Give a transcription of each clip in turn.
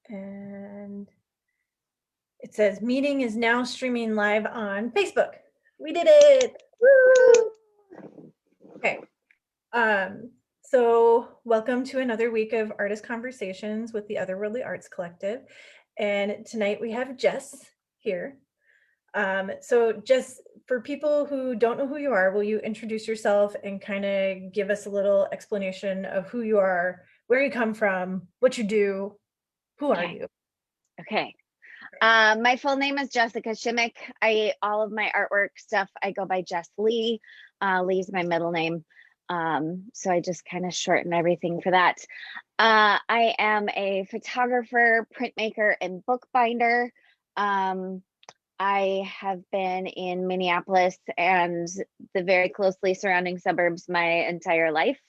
And it says meeting is now streaming live on Facebook. We did it. Woo! Okay. So welcome to another week of artist conversations with the Otherworldly Arts Collective. And tonight we have Jes here. So Jes, for people who don't know who you are, will you introduce yourself and kind of give us a little explanation of who you are, where you come from, what you do, who are you? Okay. My full name is Jessica Shimmick. All of my artwork stuff, I go by Jes Lee. Lee's my middle name. So I just kind of shorten everything for that. I am a photographer, printmaker, and bookbinder. I have been in Minneapolis and the very closely surrounding suburbs my entire life.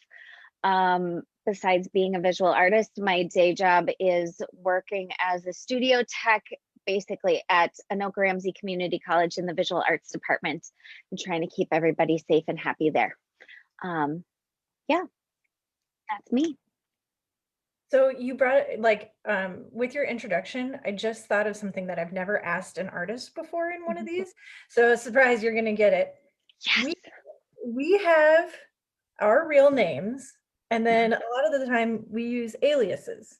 Besides being a visual artist, my day job is working as a studio tech, basically at Anoka Ramsey Community College in the visual arts department, and trying to keep everybody safe and happy there. Yeah, that's me. So you brought with your introduction, I just thought of something that I've never asked an artist before in one of these. So surprise, you're gonna get it. Yes. We have our real names, and then a lot of the time we use aliases.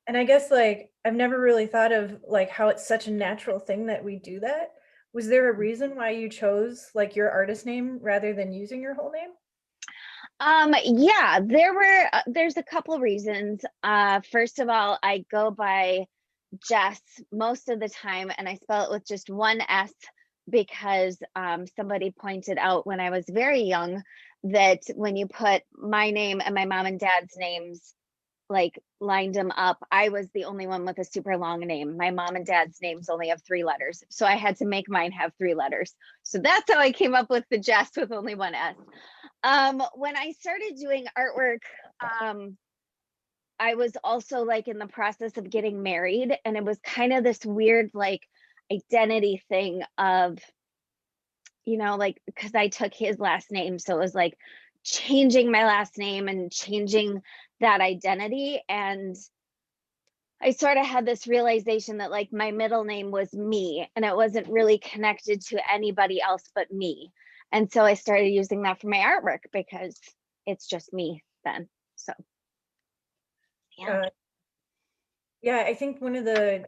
And I guess I've never really thought of how it's such a natural thing that we do that. Was there a reason why you chose your artist name rather than using your whole name? Yeah, there's a couple reasons. First of all, I go by Jes most of the time, and I spell it with just one S because somebody pointed out when I was very young that when you put my name and my mom and dad's names, lined them up, I was the only one with a super long name. My mom and dad's names only have 3 letters, so I had to make mine have 3 letters. So that's how I came up with the Jes with only one S. When I started doing artwork, I was also in the process of getting married, and it was kind of this weird identity thing of, because I took his last name, so it was changing my last name and changing that identity. And I sort of had this realization that my middle name was me, and it wasn't really connected to anybody else but me. And so I started using that for my artwork because it's just me then. So yeah. Yeah, I think one of the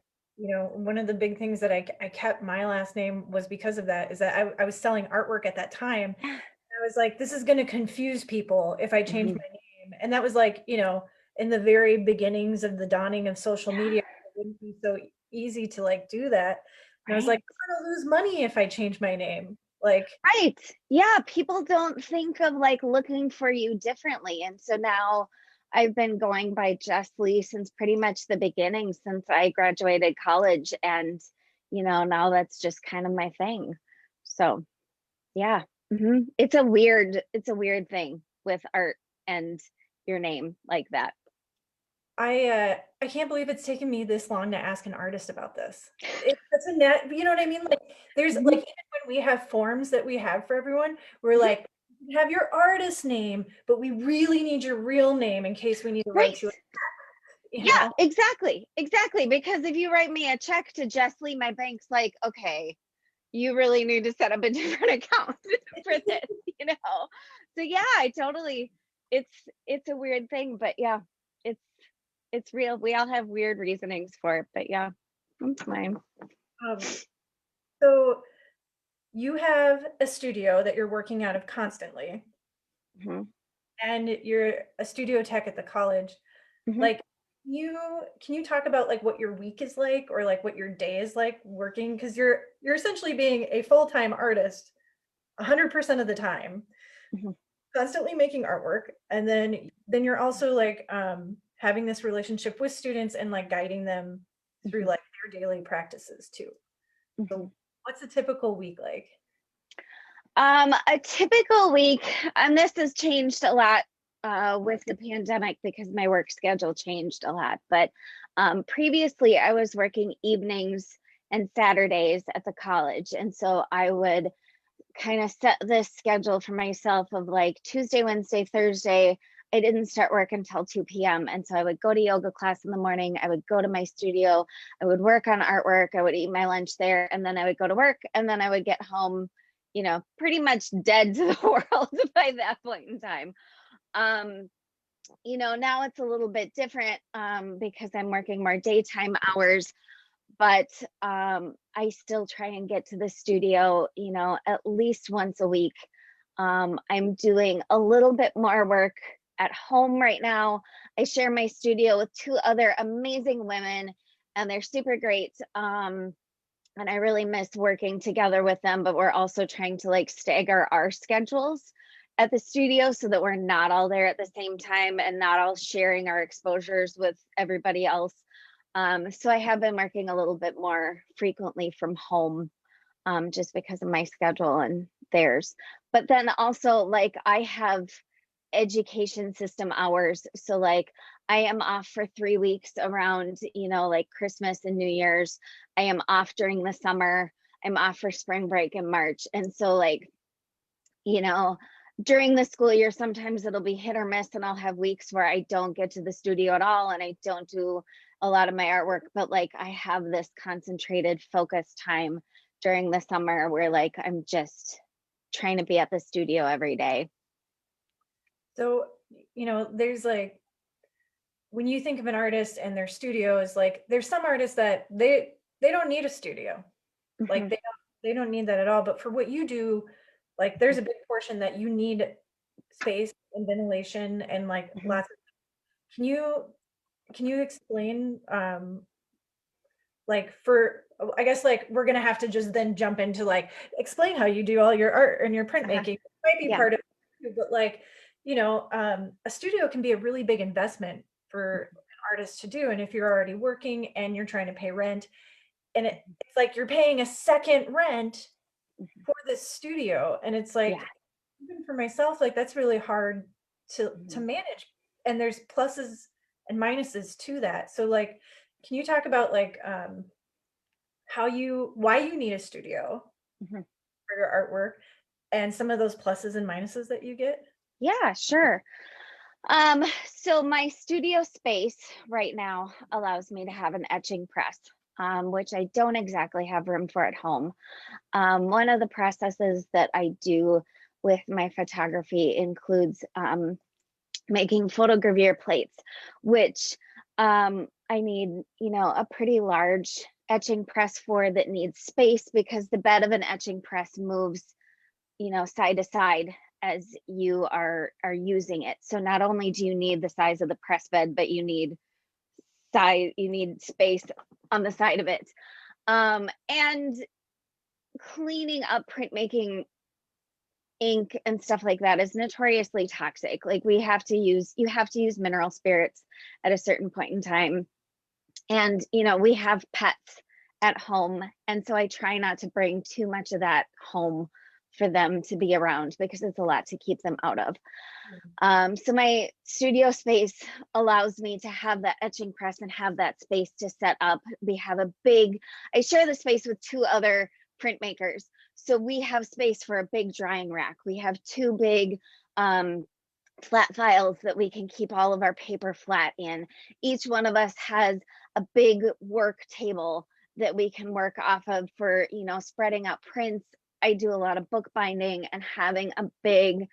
big things that I kept my last name was because of that, is that I was selling artwork at that time. I was like, this is going to confuse people if I change my name. And that was in the very beginnings of the dawning of social media, it wouldn't be so easy to do that. And I was like, I'm going to lose money if I change my name. Right. Yeah. People don't think of looking for you differently. And so now I've been going by Jes Lee since pretty much the beginning, since I graduated college. And, now that's just kind of my thing. So yeah. It's a weird thing with art and your name like that. I can't believe it's taken me this long to ask an artist about this. It's a net, you know what I mean? There's even when we have forms that we have for everyone, we're like, you have your artist name, but we really need your real name in case we need to write you a check. Yeah, exactly. Because if you write me a check to Jes Lee, my bank's like, okay, you really need to set up a different account for this. So yeah, I totally, it's a weird thing, but yeah, it's real. We all have weird reasonings for it, but yeah, that's mine. So you have a studio that you're working out of constantly, and you're a studio tech at the college. Can you talk about what your week is like, or what your day is like working, because you're essentially being a full-time artist 100% of the time, constantly making artwork, and then you're also having this relationship with students and guiding them through their daily practices too. So what's a typical week like? A typical week, and this has changed a lot with the pandemic because my work schedule changed a lot. But previously, I was working evenings and Saturdays at the college. And so I would kind of set this schedule for myself of Tuesday, Wednesday, Thursday, I didn't start work until 2 p.m. And so I would go to yoga class in the morning. I would go to my studio. I would work on artwork. I would eat my lunch there. And then I would go to work. And then I would get home, pretty much dead to the world by that point in time. Now it's a little bit different because I'm working more daytime hours, but I still try and get to the studio, at least once a week. I'm doing a little bit more work at home right now. I share my studio with two other amazing women, and they're super great. And I really miss working together with them, but we're also trying to like stagger our schedules at the studio so that we're not all there at the same time and not all sharing our exposures with everybody else. So I have been working a little bit more frequently from home, just because of my schedule and theirs. But then also, like, I have education system hours. So like I am off for 3 weeks around, like Christmas and New Year's. I am off during the summer. I'm off for spring break in March. And so like, during the school year, sometimes it'll be hit or miss, and I'll have weeks where I don't get to the studio at all and I don't do a lot of my artwork. But like I have this concentrated focus time during the summer where like I'm just trying to be at the studio every day. So, there's like, when you think of an artist and their studio is like, there's some artists that they don't need a studio. Like Mhm. they don't need that at all. But for what you do, like there's a big portion that you need space and ventilation and like Mhm. lots of, can you explain like for, I guess like we're gonna have to just then jump into like explain how you do all your art and your Uh-huh. printmaking. It might be Yeah. part of it, but like, a studio can be a really big investment for an artist to do. And if you're already working and you're trying to pay rent, and it's like you're paying a second rent Mhm. for this studio. And it's Yeah. like, even for myself, like that's really hard to Mhm. manage. And there's pluses and minuses to that. So like, can you talk about like why you need a studio Mhm. for your artwork and some of those pluses and minuses that you get? Yeah, sure. So my studio space right now allows me to have an etching press, which I don't exactly have room for at home. One of the processes that I do with my photography includes making photogravure plates, which I need, a pretty large etching press for that needs space because the bed of an etching press moves, side to side as you are using it. So not only do you need the size of the press bed, but you need space on the side of it. And cleaning up printmaking ink and stuff like that is notoriously toxic. Like you have to use mineral spirits at a certain point in time. And we have pets at home, and so I try not to bring too much of that home for them to be around because it's a lot to keep them out of. So my studio space allows me to have that etching press and have that space to set up. I share the space with two other printmakers. So we have space for a big drying rack. We have two big flat files that we can keep all of our paper flat in. Each one of us has a big work table that we can work off of for, spreading out prints. I do a lot of bookbinding, and having a big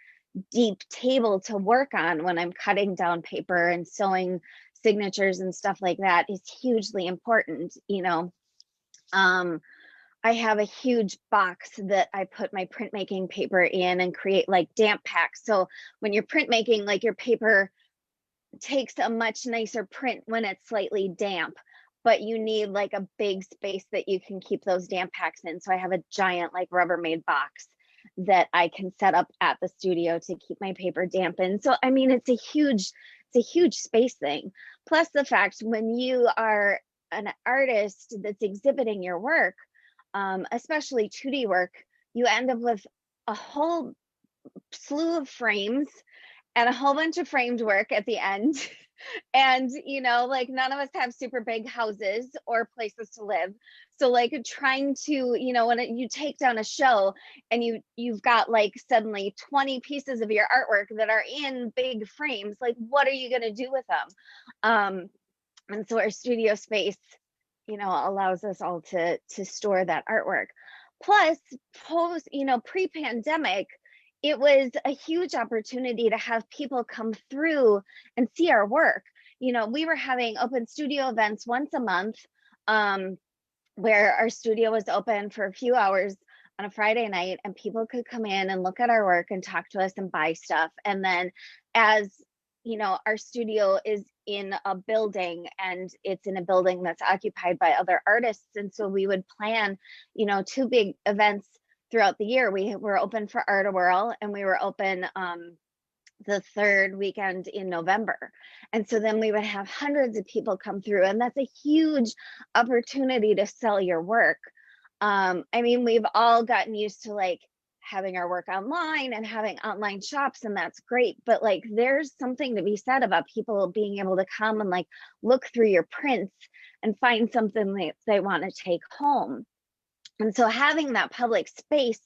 deep table to work on when I'm cutting down paper and sewing signatures and stuff like that is hugely important. Um, I have a huge box that I put my printmaking paper in and create like damp packs. So when you're printmaking, like your paper takes a much nicer print when it's slightly damp, but you need like a big space that you can keep those damp packs in. So I have a giant like Rubbermaid box that I can set up at the studio to keep my paper dampened. So I mean it's a huge space thing. Plus the fact when you are an artist that's exhibiting your work, especially 2D work, you end up with a whole slew of frames and a whole bunch of framed work at the end And, like none of us have super big houses or places to live. So like trying to, when you take down a show and you've got like suddenly 20 pieces of your artwork that are in big frames, like what are you going to do with them? And so our studio space, allows us all to store that artwork. Plus, post, pre-pandemic, it was a huge opportunity to have people come through and see our work. We were having open studio events once a month, where our studio was open for a few hours on a Friday night, and people could come in and look at our work and talk to us and buy stuff. And then as our studio is in a building, and it's in a building that's occupied by other artists. And so we would plan, 2 big events throughout the year. We were open for Otherworldly, and we were open the 3rd weekend in November. And so then we would have hundreds of people come through, and that's a huge opportunity to sell your work. I mean, we've all gotten used to like having our work online and having online shops, and that's great, but like there's something to be said about people being able to come and like look through your prints and find something that they want to take home. And so having that public space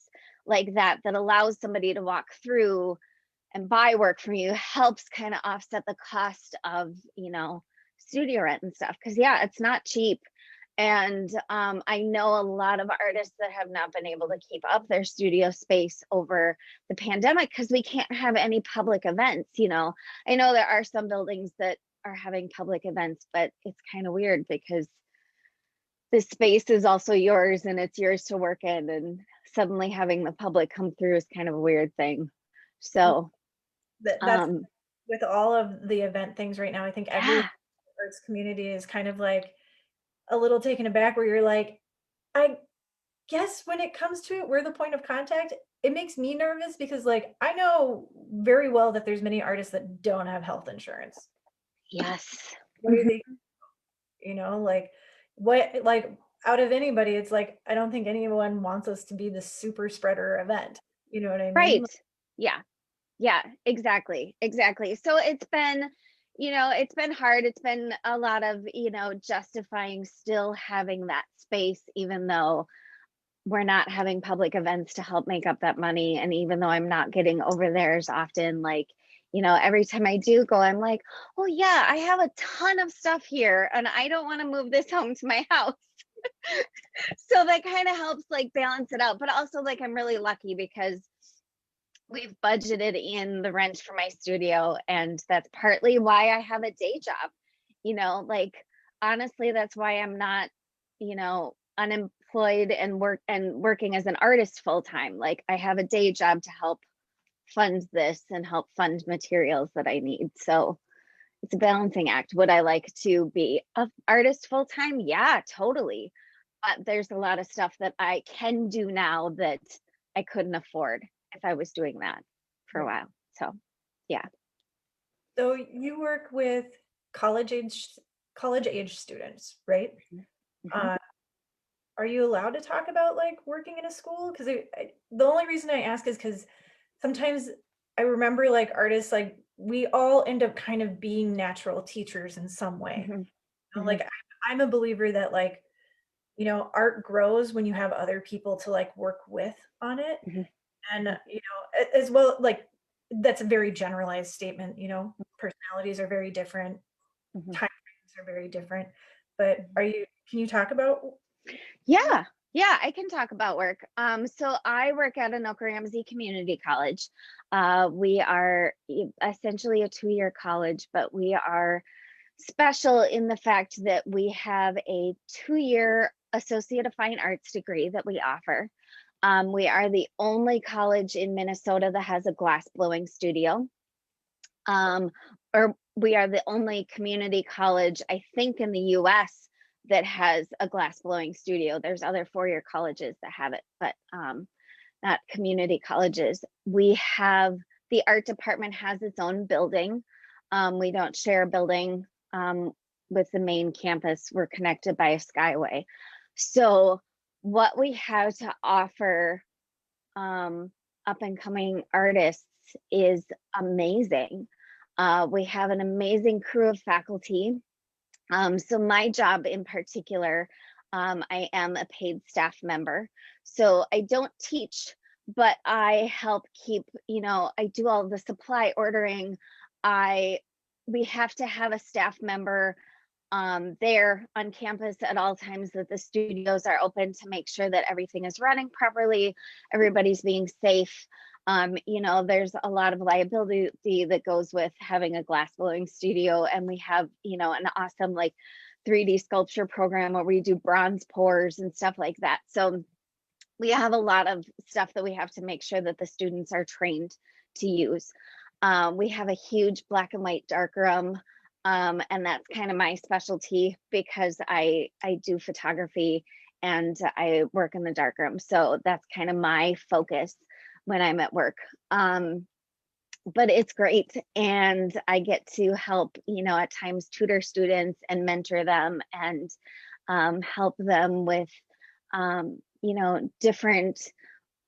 like that allows somebody to walk through and buy work from you helps kind of offset the cost of studio rent and stuff, because yeah, it's not cheap. And I know a lot of artists that have not been able to keep up their studio space over the pandemic because we can't have any public events. I know there are some buildings that are having public events, but it's kind of weird because the space is also yours and it's yours to work in, and suddenly having the public come through is kind of a weird thing. So That's with all of the event things right now. I think everyone yeah, in the arts community is kind of like a little taken aback, where you're like, I guess when it comes to it, we're the point of contact. It makes me nervous because like I know very well that there's many artists that don't have health insurance. yes. What are they, like what, like out of anybody, it's like I don't think anyone wants us to be the super spreader event. You know what I mean? Right. Yeah. Yeah, exactly. Exactly. So it's been hard. It's been a lot of, justifying still having that space, even though we're not having public events to help make up that money. And even though I'm not getting over there as often, like, every time I do go, I'm like, oh yeah, I have a ton of stuff here and I don't want to move this home to my house. So that kind of helps like balance it out. But also like I'm really lucky because we've budgeted in the rent for my studio, and that's partly why I have a day job. Like honestly, that's why I'm not, unemployed and working as an artist full time. Like I have a day job to help fund this and help fund materials that I need. So it's a balancing act. Would I like to be an artist full time? Yeah, totally. But there's a lot of stuff that I can do now that I couldn't afford if I was doing that for a Right. while. So, yeah. So you work with college age college age students, right? Mhm. Uh, are you allowed to talk about like working in a school? Because the only reason I ask is because sometimes I remember like artists, like we all end up kind of being natural teachers in some way. Mhm. Like Mhm. I'm a believer that like, art grows when you have other people to like work with on it. Mhm. And, Mhm. as well, like that's a very generalized statement, personalities are very different, Mhm. time frames are very different. But Mhm. can you talk about Yeah. Yeah, I can talk about work. So I work at Anoka Ramsey Community College. We are essentially a 2-year college, but we are special in the fact that we have a 2-year Associate of Fine Arts degree that we offer. We are the only college in Minnesota that has a glass blowing studio. Um, or we are the only community college, I think, in the US that has a glass blowing studio. There's other 4-year colleges that have it, but not community colleges. We have the art department has its own building. We don't share a building with the main campus. We're connected by a skyway. So what we have to offer up and coming artists is amazing. We have an amazing crew of faculty. So my job in particular, I am a paid staff member. So I don't teach, but I help keep, I do all the supply ordering. I We have to have a staff member there on campus at all times that the studios are open to make sure that everything is running properly, everybody's being safe. There's a lot of liability that goes with having a glass blowing studio, and we have, an awesome like 3D sculpture program where we do bronze pours and stuff like that. So we have a lot of stuff that we have to make sure that the students are trained to use. We have a huge black and white darkroom, and that's kind of my specialty because I do photography and I work in the darkroom. So that's kind of my focus when I'm at work. But it's great, and I get to help, at times tutor students and mentor them and help them with, different.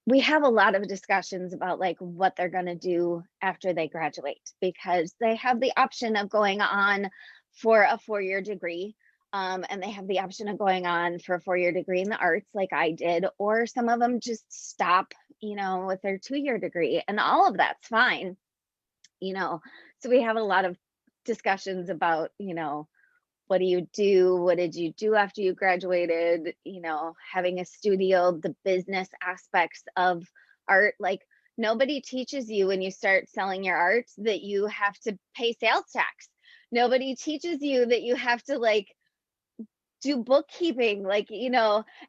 We have a lot of discussions about like what they're going to do after they graduate, because they have the option of going on for a 4-year degree, and they have the option of going on for a 4-year degree in the arts like I did, or some of them just stop, with their 2-year degree, and all of that's fine. So we have a lot of discussions about, what do you do? What did you do after you graduated? Having a studio, the business aspects of art. Like, nobody teaches you when you start selling your art that you have to pay sales tax. Nobody teaches you that you have to like do bookkeeping,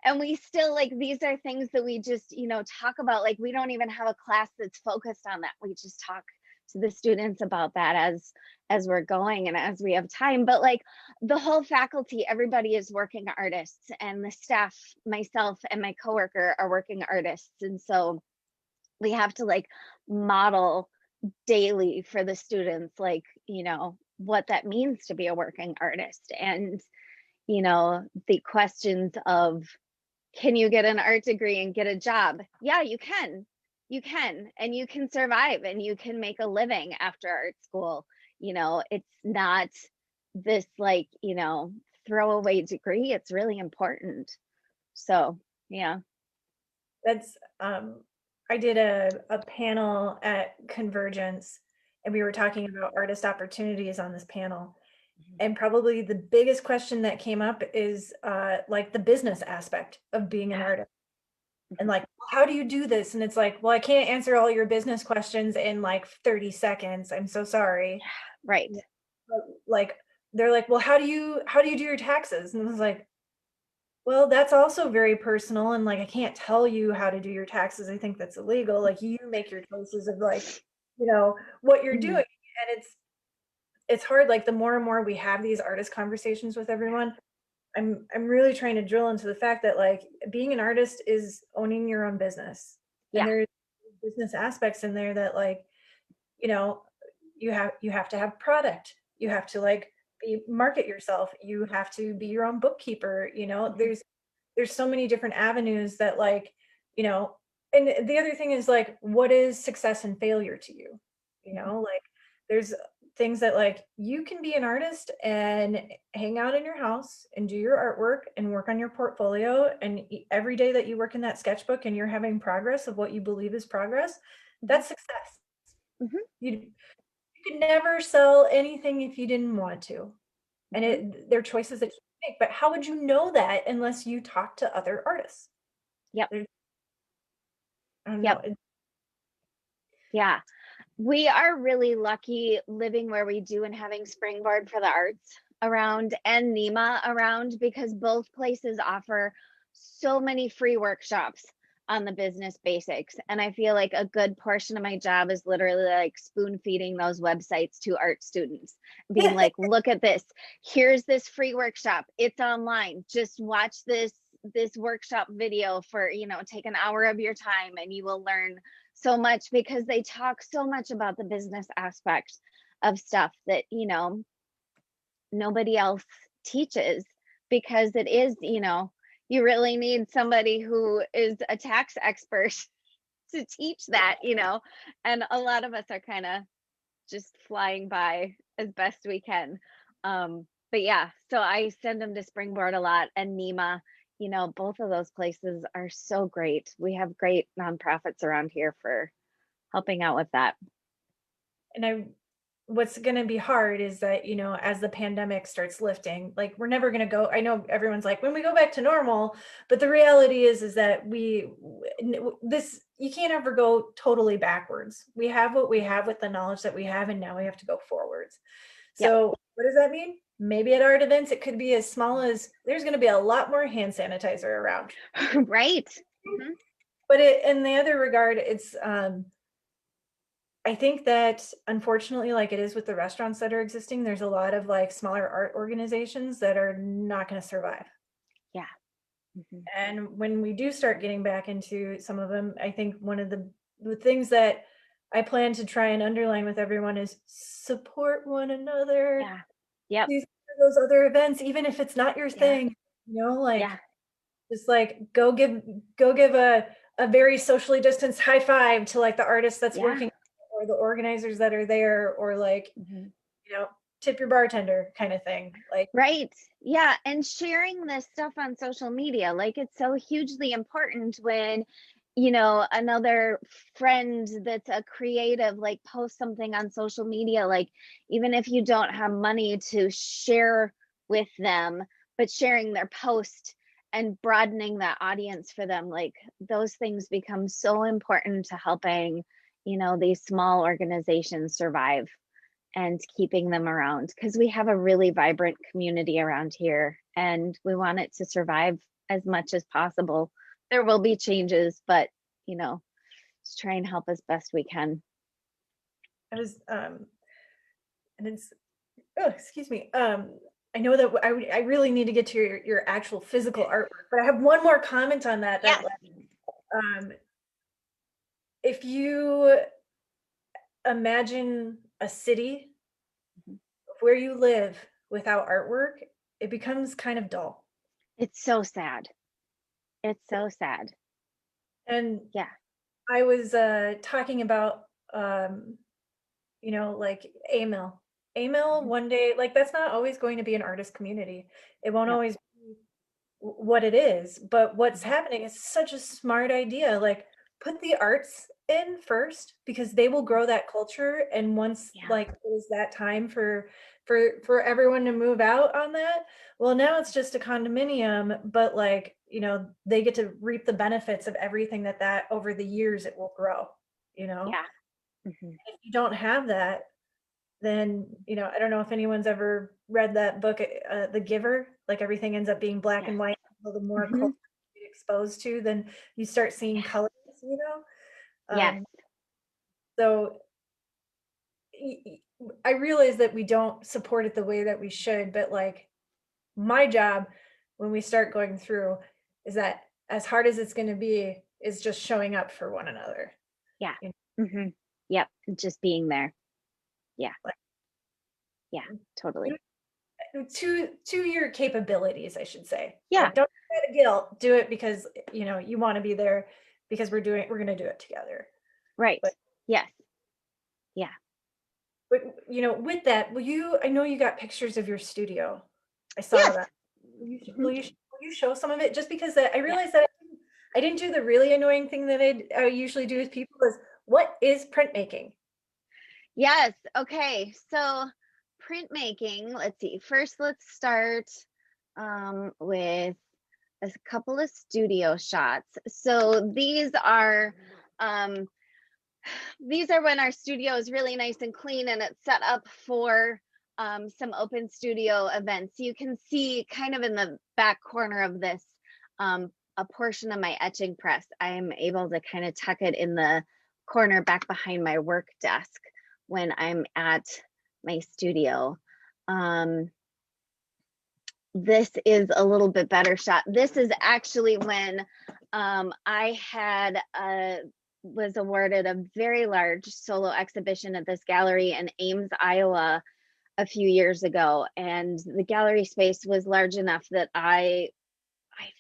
and we still like, these are things that we just, talk about. Like, we don't even have a class that's focused on that. We just talk to the students about that as we're going and as we have time. But like, the whole faculty, everybody is working artists, and the staff, myself and my coworker, are working artists. And so we have to like model daily for the students, like, what that means to be a working artist. And the questions of, can you get an art degree and get a job? Yeah, you can. You can, and you can survive, and you can make a living after art school. It's not this like, throwaway degree. It's really important. So, yeah. That's I did a panel at Convergence, and we were talking about artist opportunities on this panel. And probably the biggest question that came up is like the business aspect of being an artist. And like, well, how do you do this? And it's like, well, I can't answer all your business questions in like 30 seconds. I'm so sorry. Right. But, like, they're like, well, how do you do your taxes? And I was like, well, that's also very personal. And like, I can't tell you how to do your taxes. I think that's illegal. Like, you make your choices of like, what you're doing. Mhm. And it's hard. Like, the more and more we have these artist conversations with everyone, I'm really trying to drill into the fact that like being an artist is owning your own business. And Yeah. there's business aspects in there that like, you know, you have to have product. You have to like market yourself. You have to be your own bookkeeper. Mhm. There's so many different avenues that like, you know, and the other thing is like, what is success and failure to you? Like there's things that like you can be an artist and hang out in your house and do your artwork and work on your portfolio. And every day that you work in that sketchbook and you're having progress of what you believe is progress, Mhm. that's success. Mhm. You could never sell anything if you didn't want to. And Mhm. they're choices that you make. But how would you know that unless you talk to other artists? Yep. There, I don't Yep. know. Yeah. We are really lucky living where we do and having Springboard for the Arts around and NEMA around, because both places offer so many free workshops on the business basics. And I feel like a good portion of my job is literally like spoon feeding those websites to art students, being like, look at this. Here's this free workshop. It's online. Just watch this workshop video for, take an hour of your time and you will learn so much, because they talk so much about the business aspect of stuff that nobody else teaches, because it is, you really need somebody who is a tax expert to teach that, and a lot of us are kind of just flying by as best we can. But yeah, so I send them to Springboard a lot and NEMA. Both of those places are so great. We have great nonprofits around here for helping out with that. And what's going to be hard is that, as the pandemic starts lifting, like we're never going to go, I know everyone's like, when we go back to normal, but the reality is that you can't ever go totally backwards. We have what we have with the knowledge that we have, and now we have to go forwards. Yep. So what does that mean? Maybe at art events, it could be as small as there's going to be a lot more hand sanitizer around. Right. Mhm. But in the other regard, it's, I think that unfortunately, like it is with the restaurants that are existing, there's a lot of like smaller art organizations that are not going to survive. Yeah. Mhm. And when we do start getting back into some of them, I think one of the things that I plan to try and underline with everyone is support one another. Yeah. Yep. These those other events, even if it's not your Yeah. thing, like Yeah. just like go give a very socially distanced high five to like the artist that's Yeah. working or the organizers that are there, or like, Mhm. you know, tip your bartender kind of thing. Like, Right. Yeah. And sharing this stuff on social media, like it's so hugely important when, another friend that's a creative, like post something on social media, like even if you don't have money to share with them, but sharing their post and broadening that audience for them, like those things become so important to helping, these small organizations survive and keeping them around because we have a really vibrant community around here and we want it to survive as much as possible. There will be changes, but just try and help as best we can. I was and it's, oh, excuse me. I know that I really need to get to your actual physical artwork, but I have one more comment on that, Yes. like, um if you imagine a city where you live without artwork, it becomes kind of dull. It's so sad. It's so sad. And Yeah. I was talking about, um, like AML. AML Mhm. one day, like that's not always going to be an artist community. It won't No. always be what it is. But what's Mhm. happening is such a smart idea. Like put the arts in first because they will grow that culture. And once Yeah. like it is that time for everyone to move out on that, well, now it's just a condominium, but like, they get to reap the benefits of everything that over the years it will grow, you know? Yeah. Mhm. If you don't have that, then, I don't know if anyone's ever read that book, The Giver, like everything ends up being black Yes. and white. So the more Mhm. culture you get exposed to, then you start seeing Yeah. colors, you know? Yes. So I realize that we don't support it the way that we should, but like my job when we start going through is that as hard as it's going to be, is just showing up for one another. Yeah. You know, Mhm. Yep. Just being there. Yeah. like Yeah. do Totally. to your capabilities, I should say. Yeah. Like don't do it out of guilt. Do it because you want to be there because we're going to do it together. Right. But Yes. Yeah. but with that, I know you got pictures of your studio. I saw Yes. that. Mhm. Will you show some of it? Just because that I Yeah. realized that I didn't do the really annoying thing that I usually do with people is what is printmaking? Yes. Okay. So printmaking, let's see. First, let's start with a couple of studio shots. So um, these are when our studio is really nice and clean and it's set up for some open studio events. You can see kind of in the back corner of this a portion of my etching press. I am able to kind of tuck it in the corner back behind my work desk when I'm at my studio. Um, this is a little bit better shot. This is actually when I was awarded a very large solo exhibition at this gallery in Ames, Iowa, a few years ago, and the gallery space was large enough that I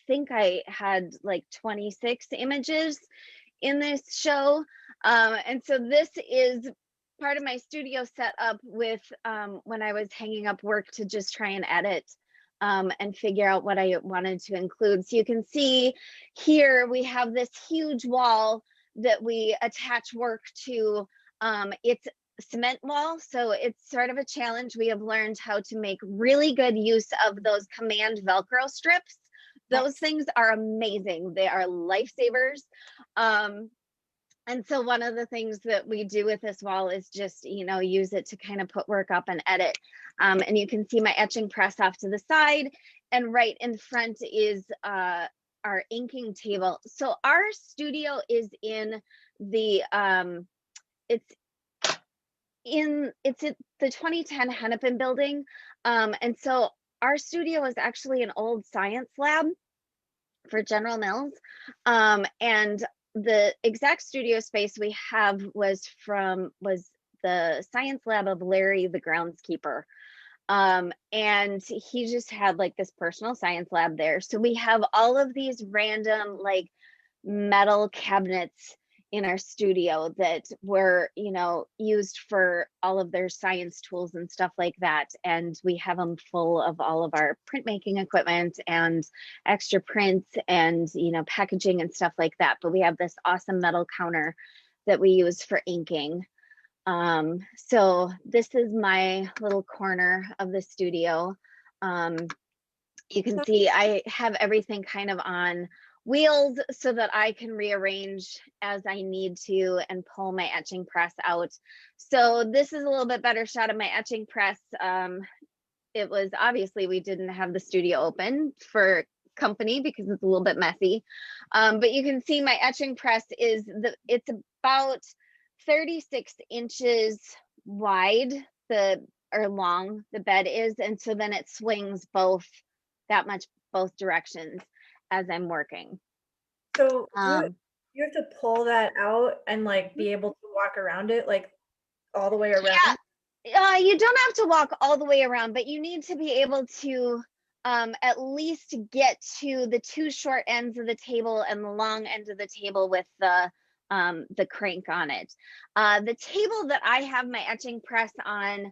think I had like 26 images in this show. And so this is part of my studio set up with when I was hanging up work to just try and edit and figure out what I wanted to include. So you can see here we have this huge wall that we attach work to. It's cement wall, so it's sort of a challenge. We have learned how to make really good use of those command Velcro strips. Those things are amazing. They are lifesavers. And so one of the things that we do with this wall is just, you know, use it to kind of put work up and edit. And you can see my etching press off to the side, and right in front is our inking table. So our studio is in the it's at the 2010 Hennepin building. And so our studio is actually an old science lab for General Mills. And the exact studio space we have was the science lab of Larry, the groundskeeper. And he just had like this personal science lab there. So we have all of these random like metal cabinets in our studio that were, you know, used for all of their science tools and stuff like that. And we have them full of all of our printmaking equipment and extra prints and, you know, packaging and stuff like that. But we have this awesome metal counter that we use for inking. So this is my little corner of the studio. You can see I have everything kind of on wheels so that I can rearrange as I need to and pull my etching press out. So this is a little bit better shot of my etching press. It was obviously we didn't have the studio open for company because it's a little bit messy. But you can see my etching press it's about 36 inches wide, or long the bed is, and so then it swings both directions as I'm working. So you have to pull that out and like be able to walk around it like all the way around? Yeah, you don't have to walk all the way around, but you need to be able to at least get to the two short ends of the table and the long end of the table with the crank on it. The table that I have my etching press on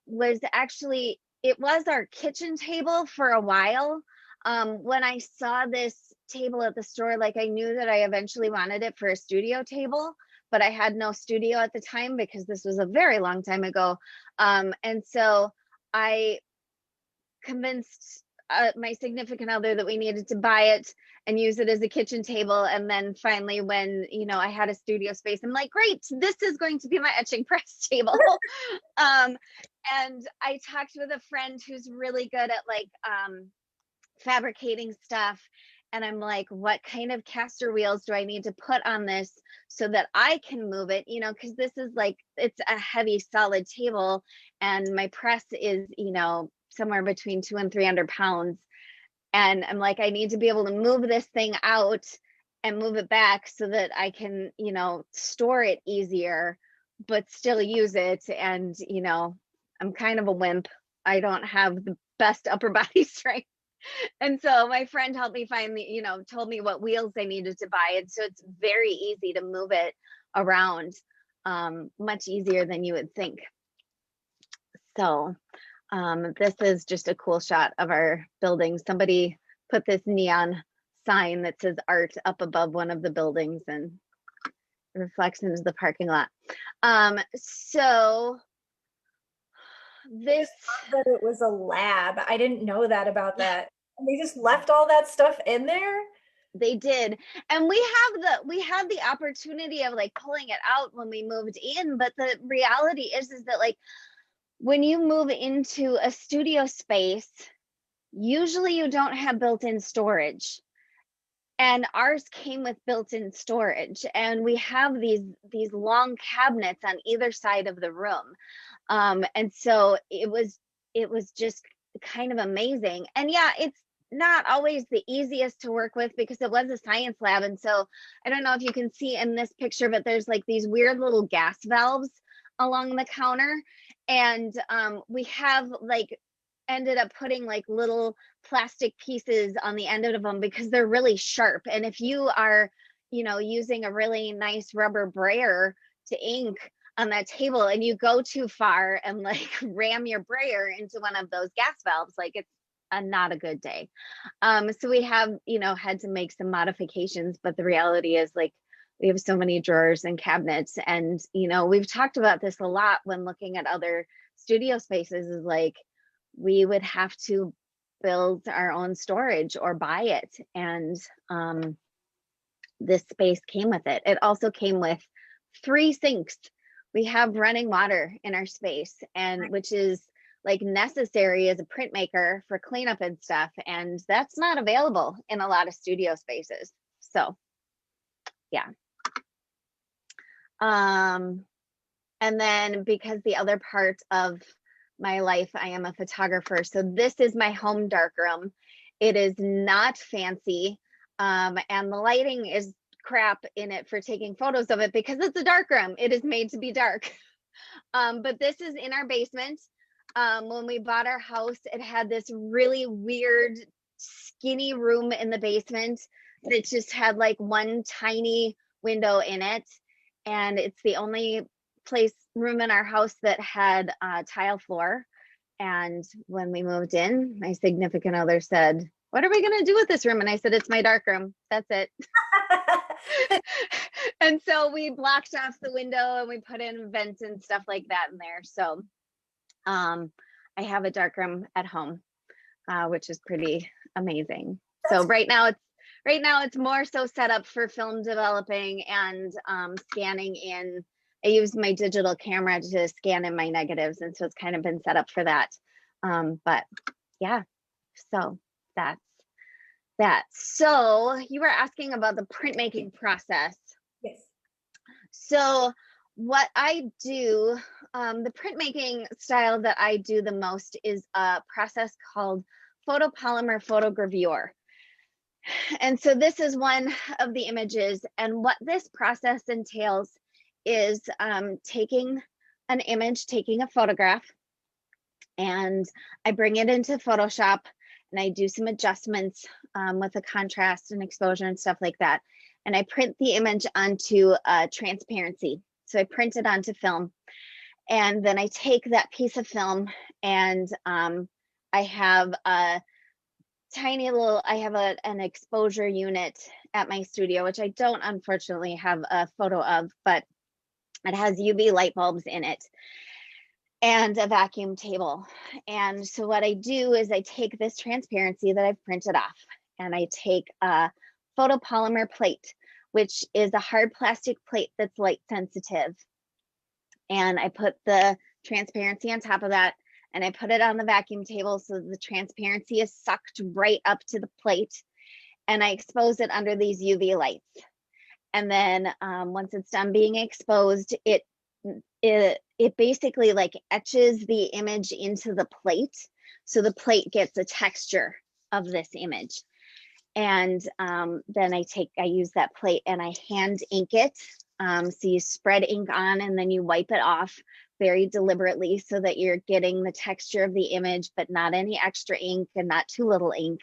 was actually, it was our kitchen table for a while. When I saw this table at the store, like I knew that I eventually wanted it for a studio table, but I had no studio at the time because this was a very long time ago. And so I convinced my significant other that we needed to buy it and use it as a kitchen table. And then finally, when, you know, I had a studio space, I'm like, great, this is going to be my etching press table. And I talked with a friend who's really good at like fabricating stuff. And I'm like, what kind of caster wheels do I need to put on this so that I can move it? You know, because this is like, it's a heavy solid table and my press is, you know, somewhere between 200 and 300 pounds. And I'm like, I need to be able to move this thing out and move it back so that I can, you know, store it easier, but still use it. And, you know, I'm kind of a wimp. I don't have the best upper body strength. And so my friend helped me find you know, told me what wheels I needed to buy. And so it's very easy to move it around, much easier than you would think. So this is just a cool shot of our building. Somebody put this neon sign that says art up above one of the buildings and it reflects into the parking lot. So this, that it was a lab. I didn't know that about that. And they just left all that stuff in there? They did. And we had the opportunity of like pulling it out when we moved in, but the reality is that like when you move into a studio space, usually you don't have built-in storage. And ours came with built-in storage, and we have these long cabinets on either side of the room. And so it was just kind of amazing. And yeah, it's not always the easiest to work with because it was a science lab. And so I don't know if you can see in this picture, but there's like these weird little gas valves along the counter. And we have like ended up putting like little plastic pieces on the end of them because they're really sharp. And if you are, you know, using a really nice rubber brayer to ink, on that table and you go too far and like ram your brayer into one of those gas valves, like it's not a good day. So we have, you know, had to make some modifications, but the reality is like we have so many drawers and cabinets, and you know, we've talked about this a lot when looking at other studio spaces, is like we would have to build our own storage or buy it. And this space came with it. It also came with 3 sinks. We have running water in our space, and which is like necessary as a printmaker for cleanup and stuff. And that's not available in a lot of studio spaces. So yeah. And then because the other part of my life, I am a photographer. So this is my home darkroom. It is not fancy. And the lighting is crap in it for taking photos of it because it's a darkroom. It is made to be dark. But this is in our basement. When we bought our house, it had this really weird, skinny room in the basement that just had like one tiny window in it. And it's the only room in our house that had tile floor. And when we moved in, my significant other said, "What are we going to do with this room?" And I said, "It's my dark room. That's it." And so we blocked off the window and we put in vents and stuff like that in there. So I have a dark room at home, which is pretty amazing. So right now it's more so set up for film developing and scanning in. I use my digital camera to scan in my negatives, and so it's kind of been set up for that. But yeah, so that's that. So you were asking about the printmaking process. Yes. So what I do, the printmaking style that I do the most is a process called photopolymer photogravure. And so this is one of the images. And what this process entails is taking an image, taking a photograph, and I bring it into Photoshop and I do some adjustments with the contrast and exposure and stuff like that. And I print the image onto transparency. So I print it onto film. And then I take that piece of film and I have a tiny little, an exposure unit at my studio, which I don't unfortunately have a photo of, but it has UV light bulbs in it and a vacuum table. And so what I do is I take this transparency that I've printed off and I take a photopolymer plate, which is a hard plastic plate that's light sensitive. And I put the transparency on top of that and I put it on the vacuum table so the transparency is sucked right up to the plate. And I expose it under these UV lights. And then once it's done being exposed, it basically like etches the image into the plate. So the plate gets a texture of this image. And then I use that plate and I hand ink it. So you spread ink on and then you wipe it off very deliberately so that you're getting the texture of the image, but not any extra ink and not too little ink.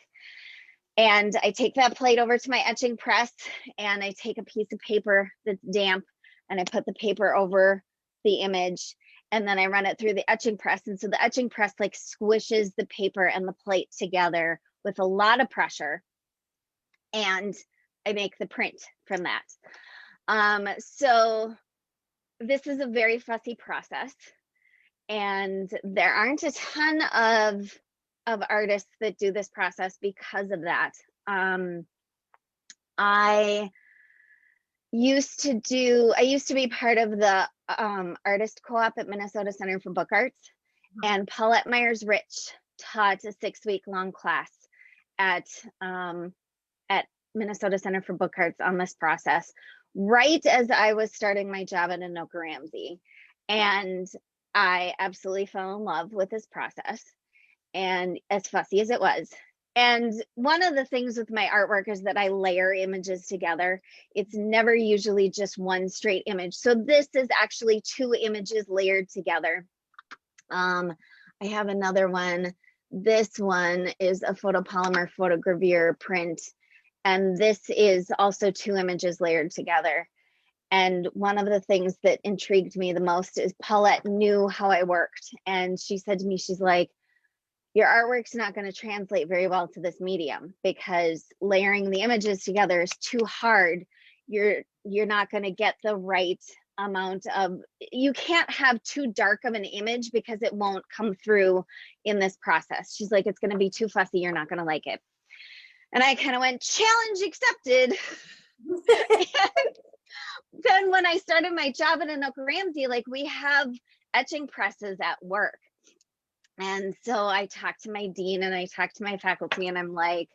And I take that plate over to my etching press and I take a piece of paper that's damp and I put the paper over the image and then I run it through the etching press. And so the etching press like squishes the paper and the plate together with a lot of pressure. And I make the print from that. So this is a very fussy process. And there aren't a ton of artists that do this process because of that. I used to be part of the artist co-op at Minnesota Center for Book Arts, and Paulette Myers-Rich taught a 6-week long class at Minnesota Center for Book Arts on this process, right as I was starting my job at Anoka Ramsey. And I absolutely fell in love with this process, and as fussy as it was. And one of the things with my artwork is that I layer images together. It's never usually just one straight image. So this is actually 2 images layered together. I have another one. This one is a photopolymer photogravure print. And this is also 2 images layered together. And one of the things that intrigued me the most is Paulette knew how I worked. And she said to me, she's like, your artwork's not going to translate very well to this medium because layering the images together is too hard. You're not going to get the right amount of, you can't have too dark of an image because it won't come through in this process. She's like, it's going to be too fussy. You're not going to like it. And I kind of went, challenge accepted. And then when I started my job at Anoka Ramsey, like we have etching presses at work. And so I talked to my dean and I talked to my faculty and I'm like,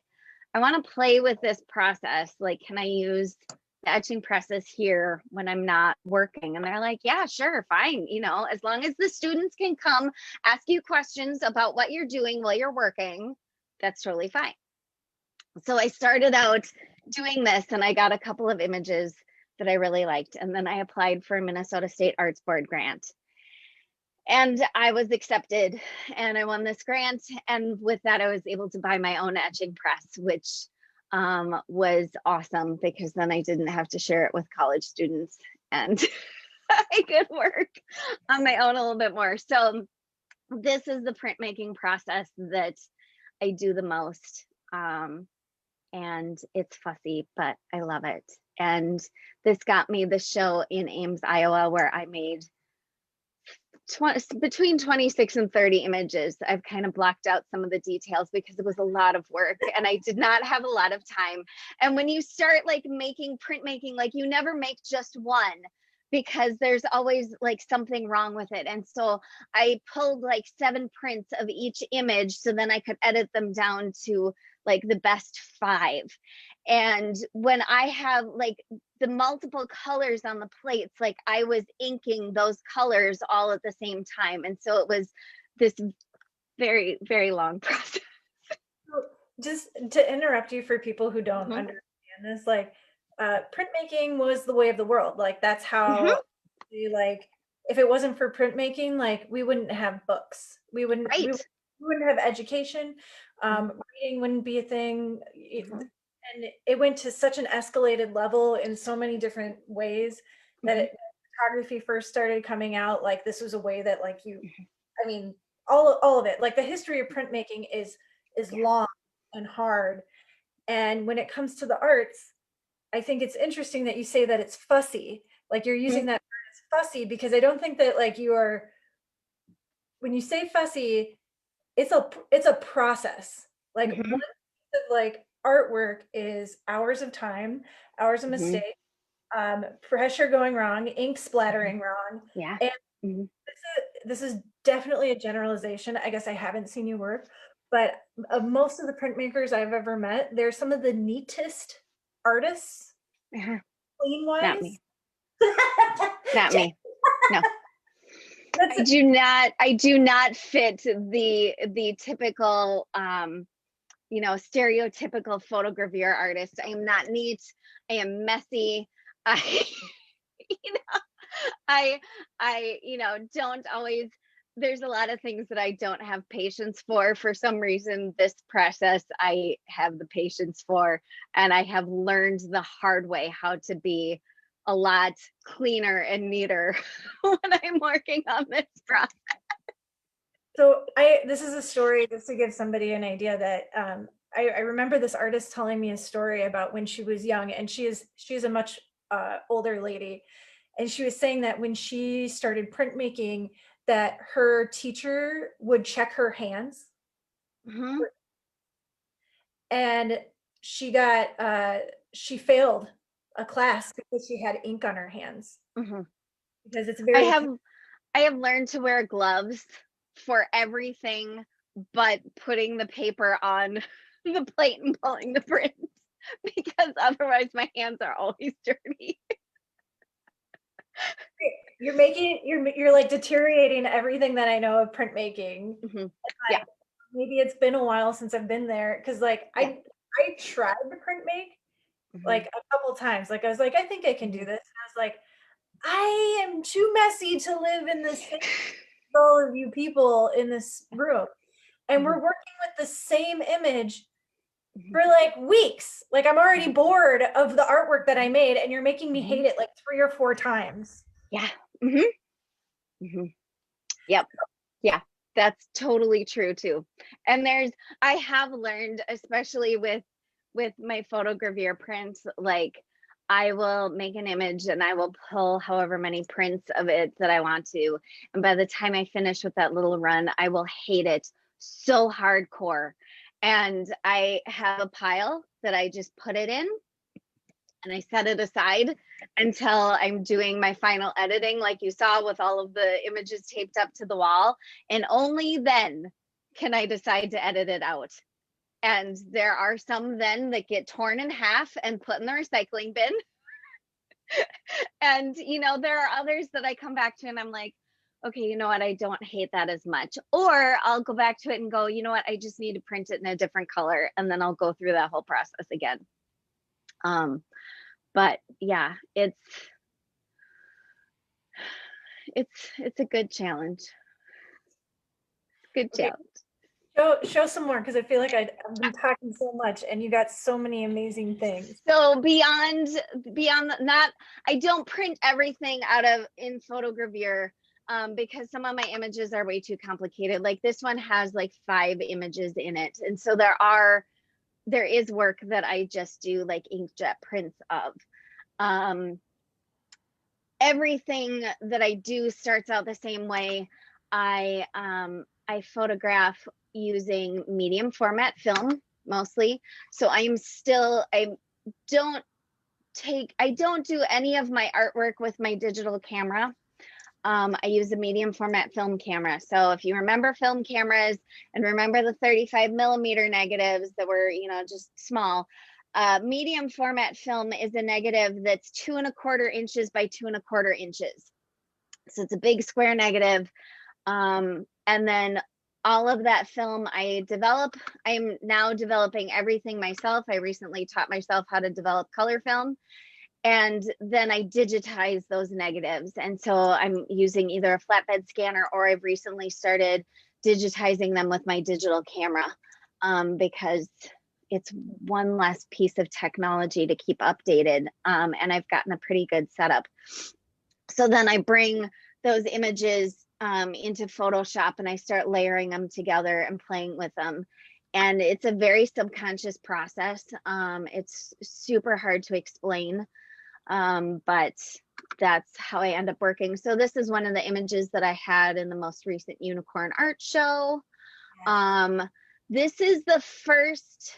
I want to play with this process. Like, can I use the etching presses here when I'm not working? And they're like, yeah, sure, fine. You know, as long as the students can come ask you questions about what you're doing while you're working, that's totally fine. So I started out doing this and I got a couple of images that I really liked. And then I applied for a Minnesota State Arts Board grant. And I was accepted and I won this grant. And with that, I was able to buy my own etching press, which was awesome because then I didn't have to share it with college students and I could work on my own a little bit more. So this is the printmaking process that I do the most. And it's fussy, but I love it. And this got me the show in Ames, Iowa, where I made between 26 and 30 images. I've kind of blocked out some of the details because it was a lot of work and I did not have a lot of time. And when you start like making printmaking, like you never make just one because there's always like something wrong with it. And so I pulled like 7 prints of each image so then I could edit them down to like the best 5. And when I have like the multiple colors on the plates, like I was inking those colors all at the same time. And so it was this very, very long process. Just to interrupt you for people who don't understand this, like printmaking was the way of the world. Like that's how like if it wasn't for printmaking, like we wouldn't have books. We wouldn't we wouldn't have education. Reading wouldn't be a thing. And it went to such an escalated level in so many different ways that photography first started coming out. Like this was a way that like you, I mean, all of it, like the history of printmaking is long and hard. And when it comes to the arts, I think it's interesting that you say that it's fussy, like you're using that word as fussy, because I don't think that like you are, when you say fussy, it's a process. Like one piece of like artwork is hours of time, hours of mistake, pressure going wrong, ink splattering wrong. Yeah. And this is definitely a generalization. I guess I haven't seen you work, but of most of the printmakers I've ever met, they're some of the neatest artists, clean wise. Not me. Not me. No. I do not fit the typical you know, stereotypical photogravure artist. I am not neat. I am messy. I you know, don't always, there's a lot of things that I don't have patience for. For some reason, this process I have the patience for, and I have learned the hard way how to be a lot cleaner and neater when I'm working on this process. So this is a story just to give somebody an idea that I remember this artist telling me a story about when she was young, and she is a much older lady, and she was saying that when she started printmaking, that her teacher would check her hands, and she failed a class because she had ink on her hands. Because it's very I have learned to wear gloves for everything but putting the paper on the plate and pulling the print because otherwise my hands are always dirty. You're like deteriorating everything that I know of printmaking. Yeah. Maybe it's been a while since I've been there, because like I tried to print make like a couple times. Like I was like, I think I can do this. And I was like, I am too messy to live in this thing with all of you people in this room. And we're working with the same image for like weeks. Like I'm already bored of the artwork that I made and you're making me hate it like 3 or 4 times. Yeah. Yep. Yeah. That's totally true too. And I have learned, especially with my photogravure prints, like I will make an image and I will pull however many prints of it that I want to. And by the time I finish with that little run, I will hate it so hardcore. And I have a pile that I just put it in and I set it aside until I'm doing my final editing, like you saw with all of the images taped up to the wall. And only then can I decide to edit it out. And there are some then that get torn in half and put in the recycling bin. And, there are others that I come back to and I'm like, okay, you know what? I don't hate that as much. Or I'll go back to it and go, you know what? I just need to print it in a different color. And then I'll go through that whole process again. But yeah, it's a good challenge. Good challenge. Show some more because I feel like I've been talking so much and you got so many amazing things. So beyond that, I don't print everything out of in photogravure because some of my images are way too complicated. Like this one has like 5 images in it, and so there is work that I just do like inkjet prints of. Everything that I do starts out the same way. I photograph using medium format film mostly. So I don't do any of my artwork with my digital camera. I use a medium format film camera. So if you remember film cameras and remember the 35 millimeter negatives that were, just small, medium format film is a negative that's 2¼ inches by 2¼ inches. So it's a big square negative. And then all of that film I'm now developing everything myself. I recently taught myself how to develop color film. And then I digitize those negatives. And so I'm using either a flatbed scanner or I've recently started digitizing them with my digital camera because it's one less piece of technology to keep updated. And I've gotten a pretty good setup. So then I bring those images into Photoshop and I start layering them together and playing with them. And it's a very subconscious process. It's super hard to explain, but that's how I end up working. So this is one of the images that I had in the most recent Unicorn Art Show. This is the first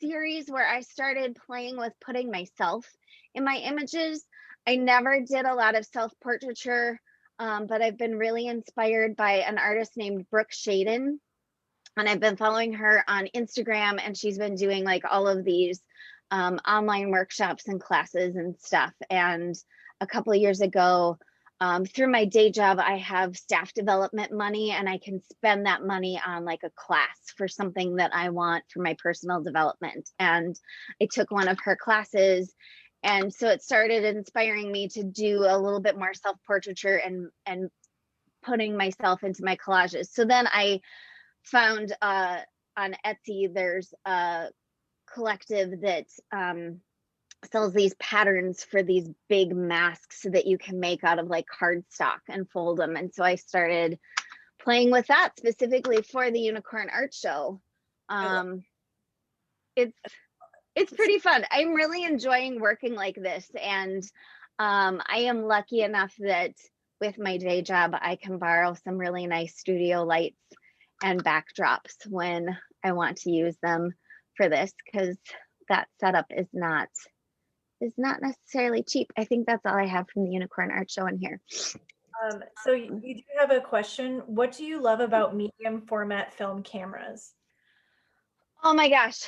series where I started playing with putting myself in my images. I never did a lot of self-portraiture, but I've been really inspired by an artist named Brooke Shaden. And I've been following her on Instagram, and she's been doing like all of these online workshops and classes and stuff. And a couple of years ago, through my day job, I have staff development money and I can spend that money on like a class for something that I want for my personal development. And I took one of her classes. And so it started inspiring me to do a little bit more self-portraiture and putting myself into my collages. So then I found on Etsy, there's a collective that sells these patterns for these big masks that you can make out of like cardstock and fold them. And so I started playing with that specifically for the Unicorn Art Show. It's pretty fun. I'm really enjoying working like this. And I am lucky enough that with my day job, I can borrow some really nice studio lights and backdrops when I want to use them for this, because that setup is not necessarily cheap. I think that's all I have from the Unicorn Art Show in here. So you do have a question. What do you love about medium format film cameras? Oh my gosh.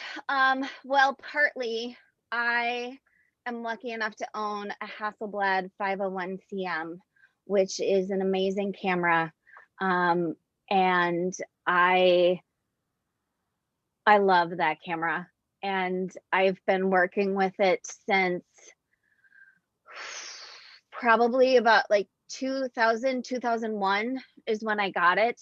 Well, partly I am lucky enough to own a Hasselblad 501 CM, which is an amazing camera. And I love that camera. And I've been working with it since probably about like 2001 is when I got it.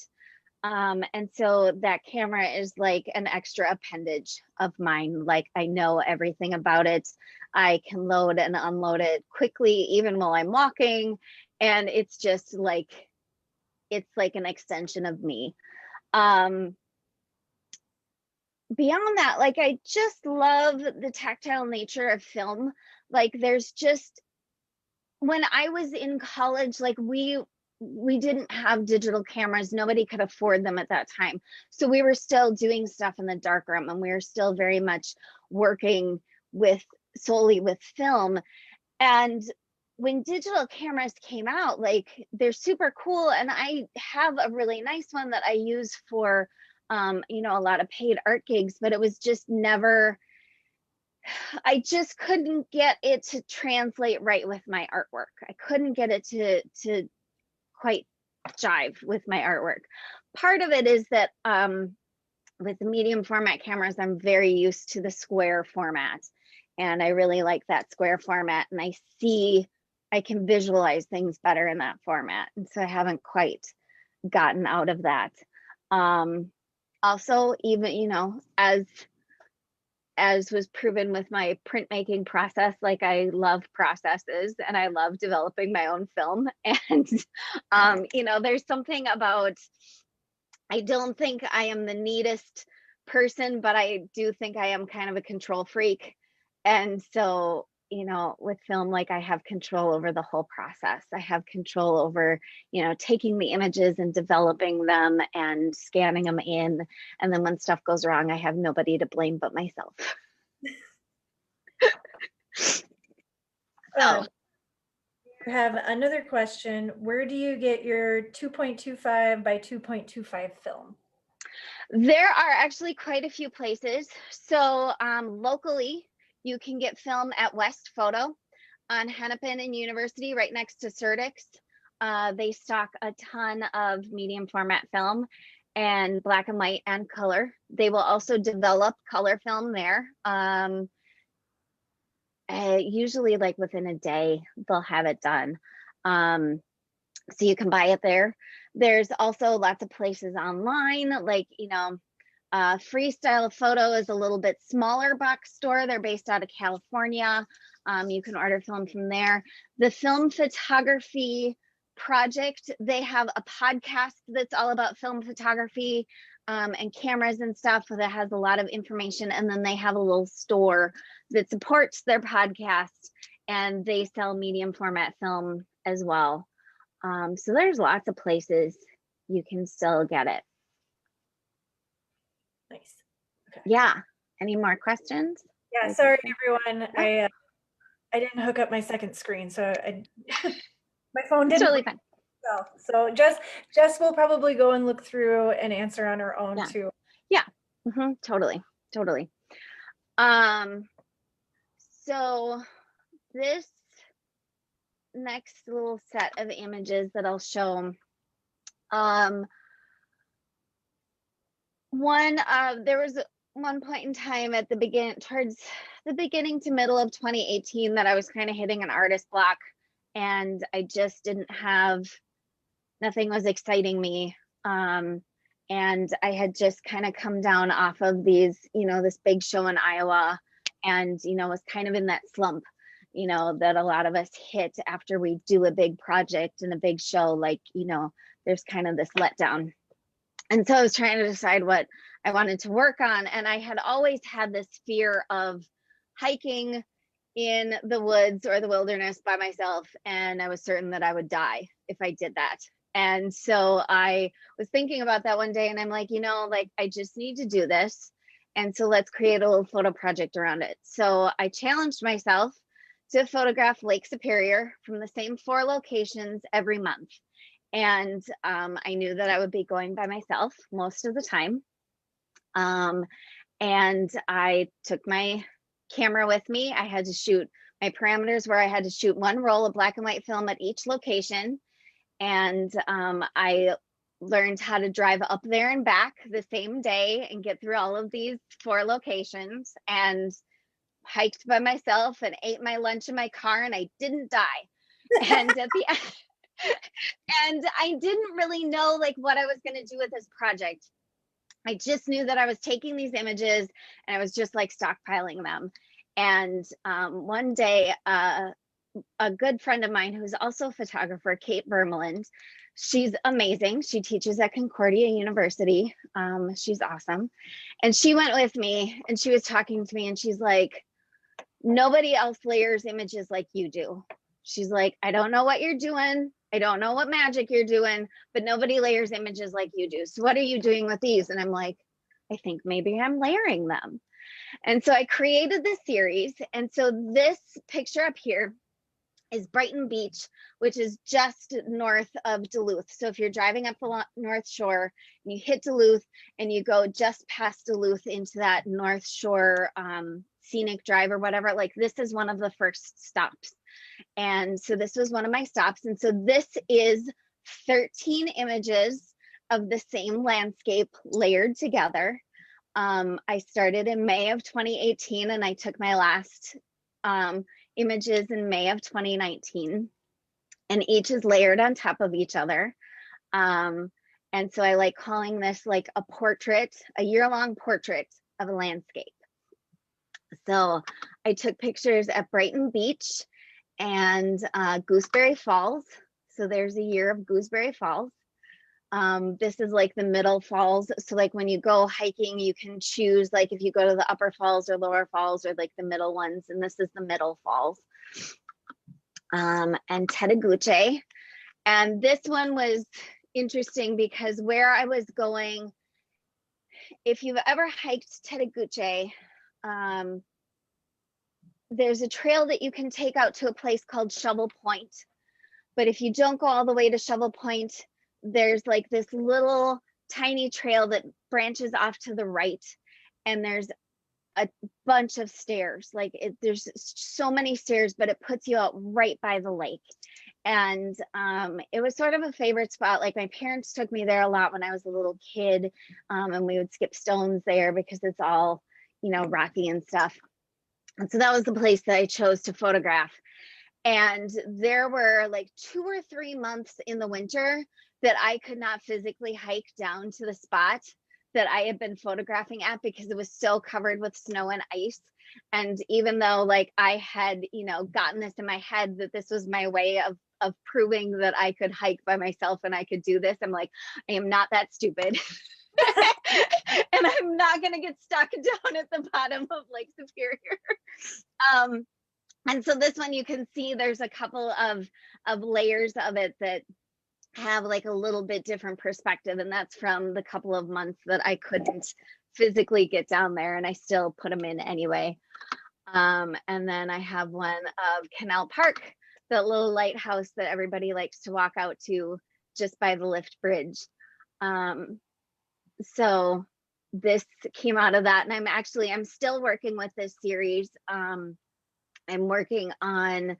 And so that camera is like an extra appendage of mine. Like I know everything about it. I can load and unload it quickly, even while I'm walking. And it's just like, it's like an extension of me. Um, Beyond that, like I just love the tactile nature of film. Like there's just, when I was in college, like we didn't have digital cameras. Nobody could afford them at that time. So we were still doing stuff in the darkroom, and we were still very much working with solely with film. And when digital cameras came out, like they're super cool. And I have a really nice one that I use for a lot of paid art gigs, but it was just never, I just couldn't get it to translate right with my artwork. I couldn't get it to quite jive with my artwork. Part of it is that with the medium format cameras, I'm very used to the square format. And I really like that square format. And I can visualize things better in that format. And so I haven't quite gotten out of that. Also, even, as was proven with my printmaking process, like I love processes and I love developing my own film. And, there's something about, I don't think I am the neatest person, but I do think I am kind of a control freak. And so, with film, like I have control over the whole process. I have control over, taking the images and developing them and scanning them in. And then when stuff goes wrong, I have nobody to blame but myself. I have another question. Where do you get your 2.25 by 2.25 film? There are actually quite a few places. So locally, you can get film at West Photo on Hennepin and University, right next to Certix. They stock a ton of medium format film and black and white and color. They will also develop color film there. Usually like within a day, they'll have it done. So you can buy it there. There's also lots of places online, like, Freestyle Photo is a little bit smaller box store. They're based out of California. You can order film from there. The Film Photography Project, they have a podcast that's all about film photography and cameras and stuff that has a lot of information. And then they have a little store that supports their podcast, and they sell medium format film as well. So there's lots of places you can still get it. Nice. Okay. Yeah. Any more questions? Yeah, sorry everyone. I didn't hook up my second screen, so my phone didn't. Totally fine. So Jess will probably go and look through and answer on her own too. Yeah. Totally. So this next little set of images that I'll show, there was one point in time at towards the beginning to middle of 2018 that I was kind of hitting an artist block, and I just didn't have, nothing was exciting me. And I had just kind of come down off of these, this big show in Iowa, and, was kind of in that slump, that a lot of us hit after we do a big project and a big show, like, there's kind of this letdown. And so I was trying to decide what I wanted to work on. And I had always had this fear of hiking in the woods or the wilderness by myself. And I was certain that I would die if I did that. And so I was thinking about that one day, and I'm like, I just need to do this. And so let's create a little photo project around it. So I challenged myself to photograph Lake Superior from the same 4 locations every month. And I knew that I would be going by myself most of the time. And I took my camera with me. I had to shoot, my parameters were I had to shoot 1 roll of black and white film at each location. And I learned how to drive up there and back the same day and get through all of these 4 locations, and hiked by myself and ate my lunch in my car, and I didn't die. And at the end, And I didn't really know like what I was going to do with this project. I just knew that I was taking these images and I was just like stockpiling them. And one day, a good friend of mine who's also a photographer, Kate Vermeland, she's amazing. She teaches at Concordia University. She's awesome. And she went with me and she was talking to me and she's like, nobody else layers images like you do. She's like, I don't know what you're doing. I don't know what magic you're doing, but nobody layers images like you do. So what are you doing with these? And I'm like, I think maybe I'm layering them. And so I created this series. And so this picture up here is Brighton Beach, which is just north of Duluth. So if you're driving up the North Shore and you hit Duluth and you go just past Duluth into that North Shore scenic drive or whatever, like this is one of the first stops. And so this was one of my stops. And so this is 13 images of the same landscape layered together. I started in May of 2018 and I took my last images in May of 2019, and each is layered on top of each other. And so I like calling this like a portrait, a year-long portrait of a landscape. So I took pictures at Brighton Beach and Gooseberry Falls. So there's a year of Gooseberry Falls. This is like the middle falls. So like when you go hiking, you can choose like if you go to the upper falls or lower falls or like the middle ones. And this is the middle falls. And Tedeguche. And this one was interesting because where I was going, if you've ever hiked Tedeguche, there's a trail that you can take out to a place called Shovel Point. But if you don't go all the way to Shovel Point, there's like this little tiny trail that branches off to the right. And there's a bunch of stairs. Like there's so many stairs, but it puts you out right by the lake. And it was sort of a favorite spot. Like my parents took me there a lot when I was a little kid. And we would skip stones there because it's all, you know, rocky and stuff. And so that was the place that I chose to photograph. And there were like 2 or 3 months in the winter that I could not physically hike down to the spot that I had been photographing at because it was so covered with snow and ice. And even though like I had, you know, gotten this in my head that this was my way of proving that I could hike by myself and I could do this, I'm like, I am not that stupid. And I'm not going to get stuck down at the bottom of Lake Superior. And so this one you can see there's a couple of layers of it that have like a little bit different perspective, and that's from the couple of months that I couldn't physically get down there, and I still put them in anyway. And then I have one of Canal Park, that little lighthouse that everybody likes to walk out to just by the lift bridge. So this came out of that, and I'm still working with this series. I'm working on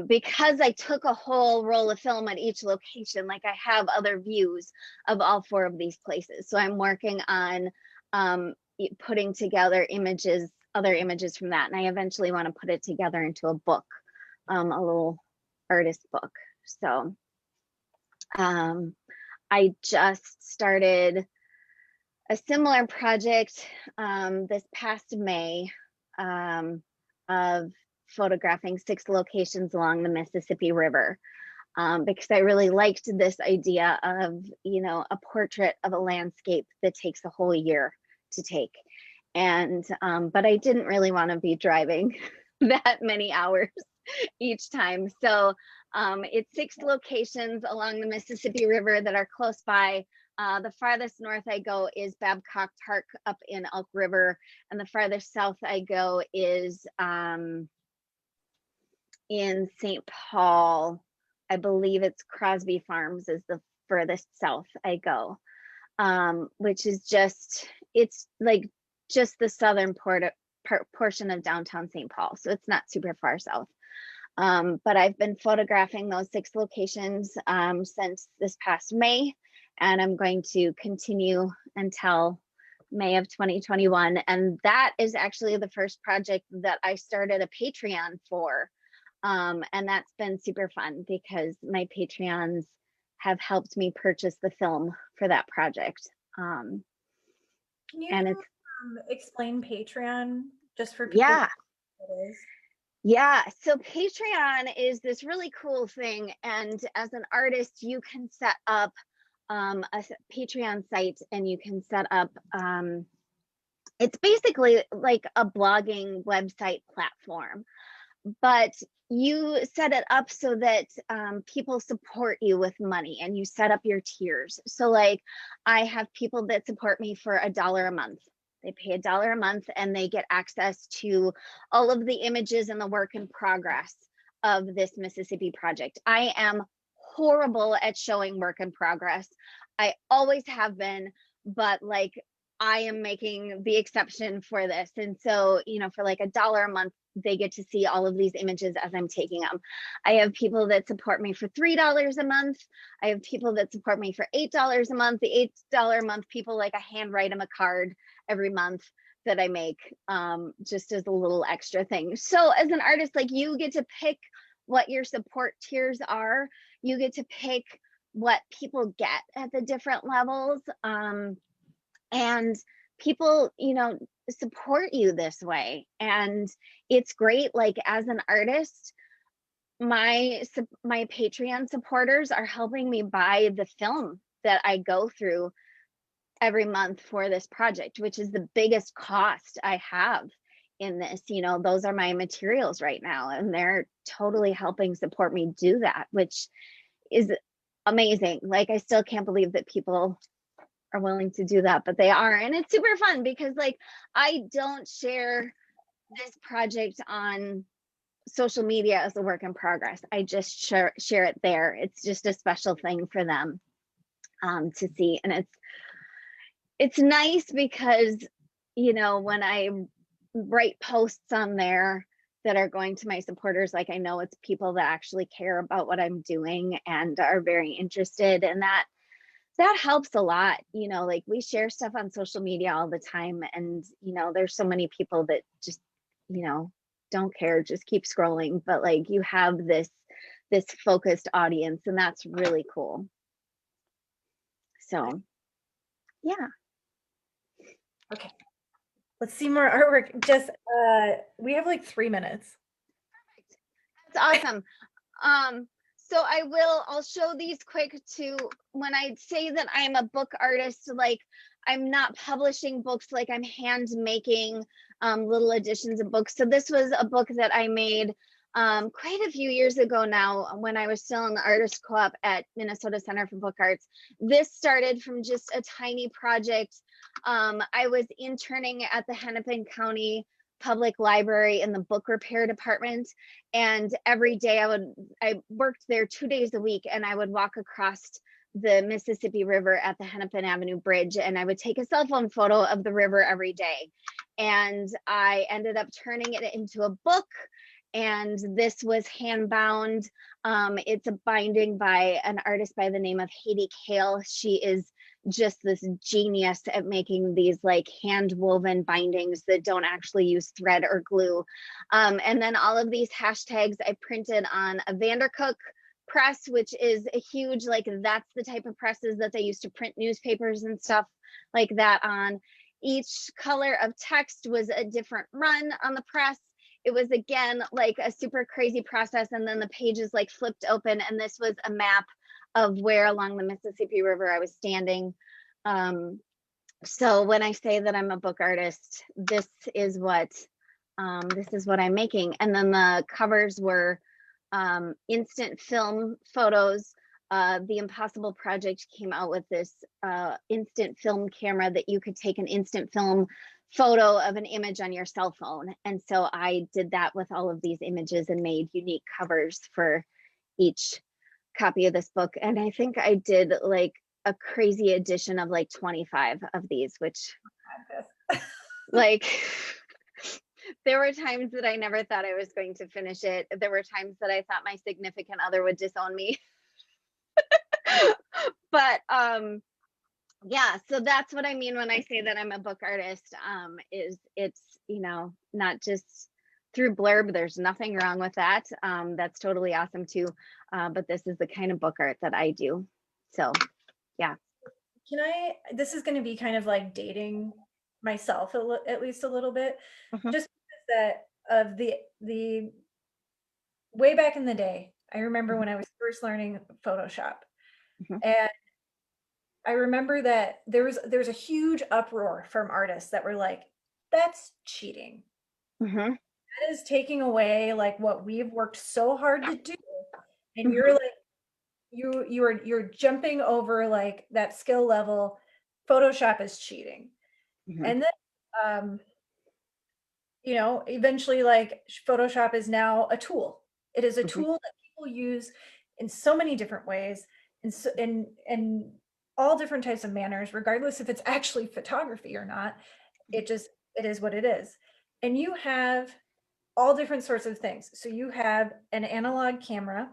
because I took a whole roll of film at each location, like I have other views of all 4 of these places. So I'm working on putting together images, other images from that. And I eventually want to put it together into a book, a little artist book. So I just started a similar project this past May of photographing 6 locations along the Mississippi River because I really liked this idea of, you know, a portrait of a landscape that takes a whole year to take. And but I didn't really want to be driving that many hours each time. So it's 6 locations along the Mississippi River that are close by. The farthest north I go is Babcock Park up in Elk River, and the farthest south I go is in St. Paul. I believe it's Crosby Farms is the furthest south I go, which is it's like just the southern portion of downtown St. Paul. So it's not super far south. But I've been photographing those 6 locations since this past May, and I'm going to continue until May of 2021. And that is actually the first project that I started a Patreon for. And that's been super fun because my Patreons have helped me purchase the film for that project. Um, Can you and it's, explain Patreon just for people who yeah, know what it is? yeah. So Patreon is this really cool thing. And as an artist, you can set up Patreon site and you can set up, it's basically like a blogging website platform, but you set it up so that people support you with money and you set up your tiers. So like I have people that support me for $1 a month. They pay $1 a month and they get access to all of the images and the work in progress of this Mississippi project. I am horrible at showing work in progress. I always have been, but like I am making the exception for this. And so, you know, for like $1 a month, they get to see all of these images as I'm taking them. I have people that support me for $3 a month. I have people that support me for $8 a month. The $8 a month people, like, I handwrite them a card every month that I make, just as a little extra thing. So as an artist, like, you get to pick what your support tiers are. You get to pick what people get at the different levels. And people, you know, support you this way, and it's great. Like, as an artist, my Patreon supporters are helping me buy the film that I go through every month for this project, which is the biggest cost I have in this. You know, those are my materials right now, and they're totally helping support me do that, which is amazing. Like, I still can't believe that people are willing to do that, but they are. And it's super fun because, like, I don't share this project on social media as a work in progress. I just share it there. It's just a special thing for them, to see. And it's nice because, you know, when I write posts on there that are going to my supporters, like, I know it's people that actually care about what I'm doing and are very interested, and that helps a lot. You know, like, we share stuff on social media all the time, and, you know, there's so many people that just, you know, don't care, just keep scrolling, but like, you have this focused audience, and that's really cool. So yeah. Okay, let's see more artwork. Just we have like 3 minutes. That's awesome. So I'll show these quick too. When I say that I'm a book artist, like, I'm not publishing books, like, I'm hand making little editions of books. So this was a book that I made quite a few years ago now, when I was still in the artist co-op at Minnesota Center for Book Arts. This started from just a tiny project. I was interning at the Hennepin County Public Library in the book repair department, and every day I worked there 2 days a week, and I would walk across the Mississippi River at the Hennepin Avenue Bridge, and I would take a cell phone photo of the river every day. And I ended up turning it into a book, and this was hand bound. It's a binding by an artist by the name of Haiti Kale. She is just this genius at making these, like, hand woven bindings that don't actually use thread or glue. And then all of these hashtags I printed on a Vandercook press, which is a huge, like, that's the type of presses that they used to print newspapers and stuff like that on. Each color of text was a different run on the press. It was, again, like, a super crazy process. And then the pages, like, flipped open, and this was a map of where along the Mississippi River I was standing. So when I say that I'm a book artist, this is what I'm making. And then the covers were instant film photos. The Impossible Project came out with this instant film camera that you could take an instant film photo of an image on your cell phone. And so I did that with all of these images and made unique covers for each copy of this book. And I think I did, like, a crazy edition of like 25 of these, which, like, there were times that I never thought I was going to finish it. There were times that I thought my significant other would disown me. But yeah, so that's what I mean when I say that I'm a book artist. Is it's, you know, not just through blurb. There's nothing wrong with that. That's totally awesome too. But this is the kind of book art that I do. So yeah. This is going to be kind of like dating myself at least a little bit, Mhm, just because that of the way back in the day, I remember mhm, when I was first learning Photoshop, mhm, and I remember that there's a huge uproar from artists that were like, "That's cheating. mhm, That is taking away like what we've worked so hard to do." And you're mhm, like, you're jumping over like that skill level. Photoshop is cheating. mhm, And then um eventually like Photoshop is now a tool. It is a mhm, tool that people use in so many different ways, and so in all different types of manners, regardless if it's actually photography or not. It is what it is. And you have all different sorts of things. So you have an analog camera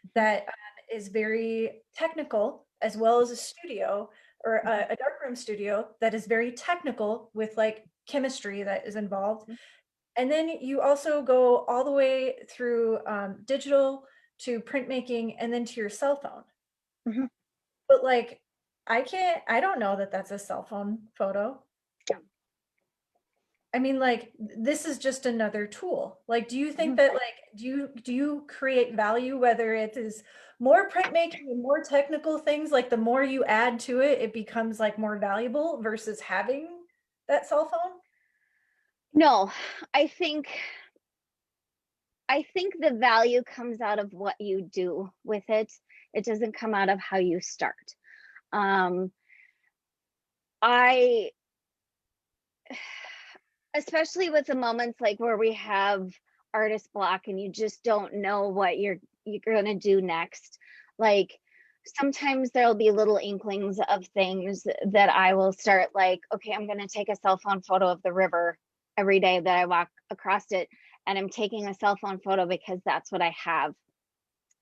mhm, that is very technical, as well as a studio or mhm, a darkroom studio that is very technical with like chemistry that is involved. mhm, And then you also go all the way through digital to printmaking and then to your cell phone. mhm. But like, I don't know that that's a cell phone photo. Yeah. I mean, like, this is just another tool. Like, do you think Mhm. that like, do you create value, whether it is more printmaking and more technical things, like the more you add to it, it becomes like more valuable versus having that cell phone? No, I think I think the value comes out of what you do with it. It doesn't come out of how you start. Um, I especially with the moments like where we have artist block and you just don't know what you're going to do next. Like sometimes there'll be little inklings of things that I will start like, okay, I'm going to take a cell phone photo of the river every day that I walk across it, and I'm taking a cell phone photo because that's what I have,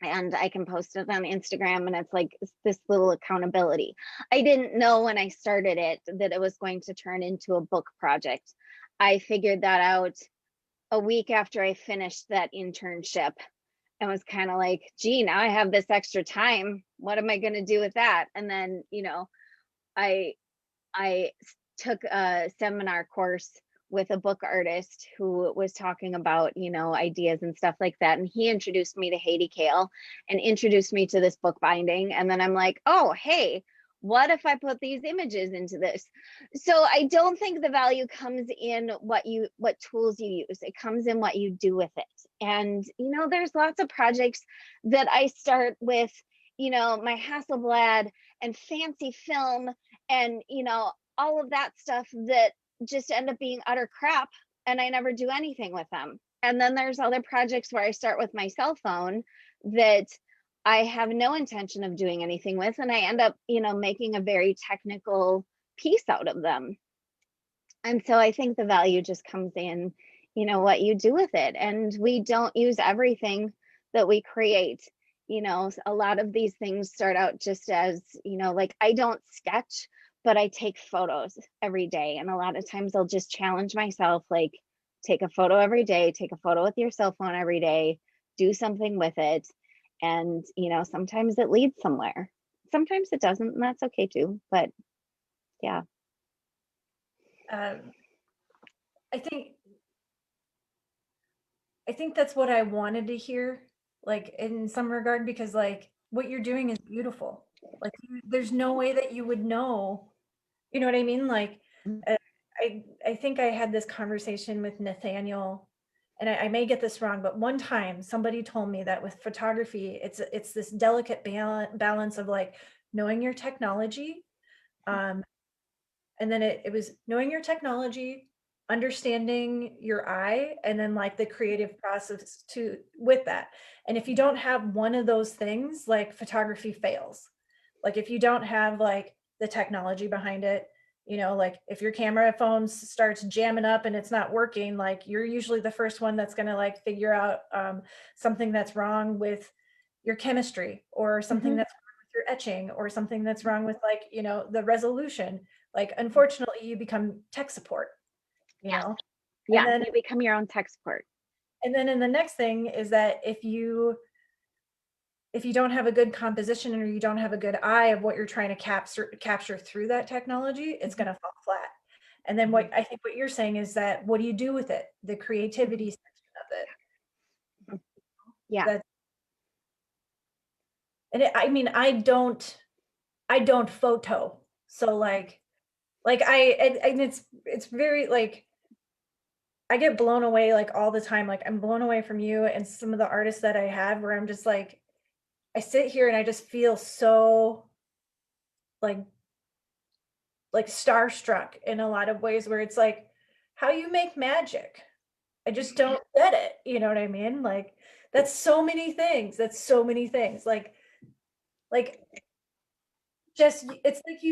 and I can post it on Instagram, and it's like this little accountability. I didn't know when I started it that it was going to turn into a book project. I figured that out a week after I finished that internship and was kind of like, gee, now I have this extra time. What am I going to do with that? And then, I I took a seminar course with a book artist who was talking about, ideas and stuff like that. And he introduced me to Haiti Kale and introduced me to this book binding. And then I'm like, oh, hey, what if I put these images into this? So I don't think the value comes in what tools you use. It comes in what you do with it. And there's lots of projects that I start with, my Hasselblad and fancy film and all of that stuff that just end up being utter crap, and I never do anything with them. And then there's other projects where I start with my cell phone that I have no intention of doing anything with, and I end up making a very technical piece out of them. And so I think the value just comes in what you do with it, and we don't use everything that we create. A lot of these things start out just as like I don't sketch, but I take photos every day, and a lot of times I'll just challenge myself, like, take a photo every day, take a photo with your cell phone every day, do something with it. And sometimes it leads somewhere, sometimes it doesn't, and that's okay too. But yeah. Um, I think I think that's what I wanted to hear, like in some regard, because like what you're doing is beautiful. Like there's no way that you would know. You know what I mean? Like uh, I think I had this conversation with Nathaniel, and I may get this wrong, but one time somebody told me that with photography, it's this delicate balance of like knowing your technology, um, and then it was knowing your technology, understanding your eye, and then like the creative process to with that. And if you don't have one of those things, like photography fails. Like if you don't have like the technology behind it, like if your camera phone starts jamming up and it's not working, like you're usually the first one that's going to like figure out something that's wrong with your chemistry, or something Mhm. that's wrong with your etching, or something that's wrong with like the resolution. Like unfortunately you become tech support, you Yes. know and Yeah, then you become your own tech support. And then in the next thing is that if you don't have a good composition or you don't have a good eye of what you're trying to capture through that technology, it's Mhm, going to fall flat. And then mhm, what I think what you're saying is that what do you do with it? The creativity mhm, section of it. mhm. Yeah. That and I mean I don't photo. So like and it's very like I get blown away like all the time. Like I'm blown away from you and some of the artists that I have where I'm just like I sit here and I just feel so like starstruck in a lot of ways where it's like how you make magic. I just don't get it. You know what I mean? Like that's so many things. That's so many things. Like just it's like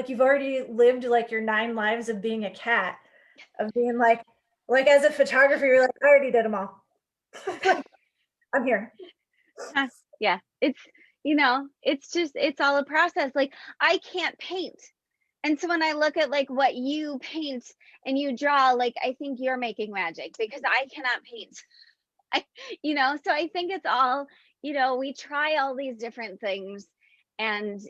you've already lived like your 9 lives of being a cat, of being like as a photographer, you're like, I already did them all. Like, I'm here. Huh, yeah, it's just, it's all a process. Like, I can't paint. And so when I look at like what you paint and you draw, like, I think you're making magic because I cannot paint. I, so I think it's all, we try all these different things. And,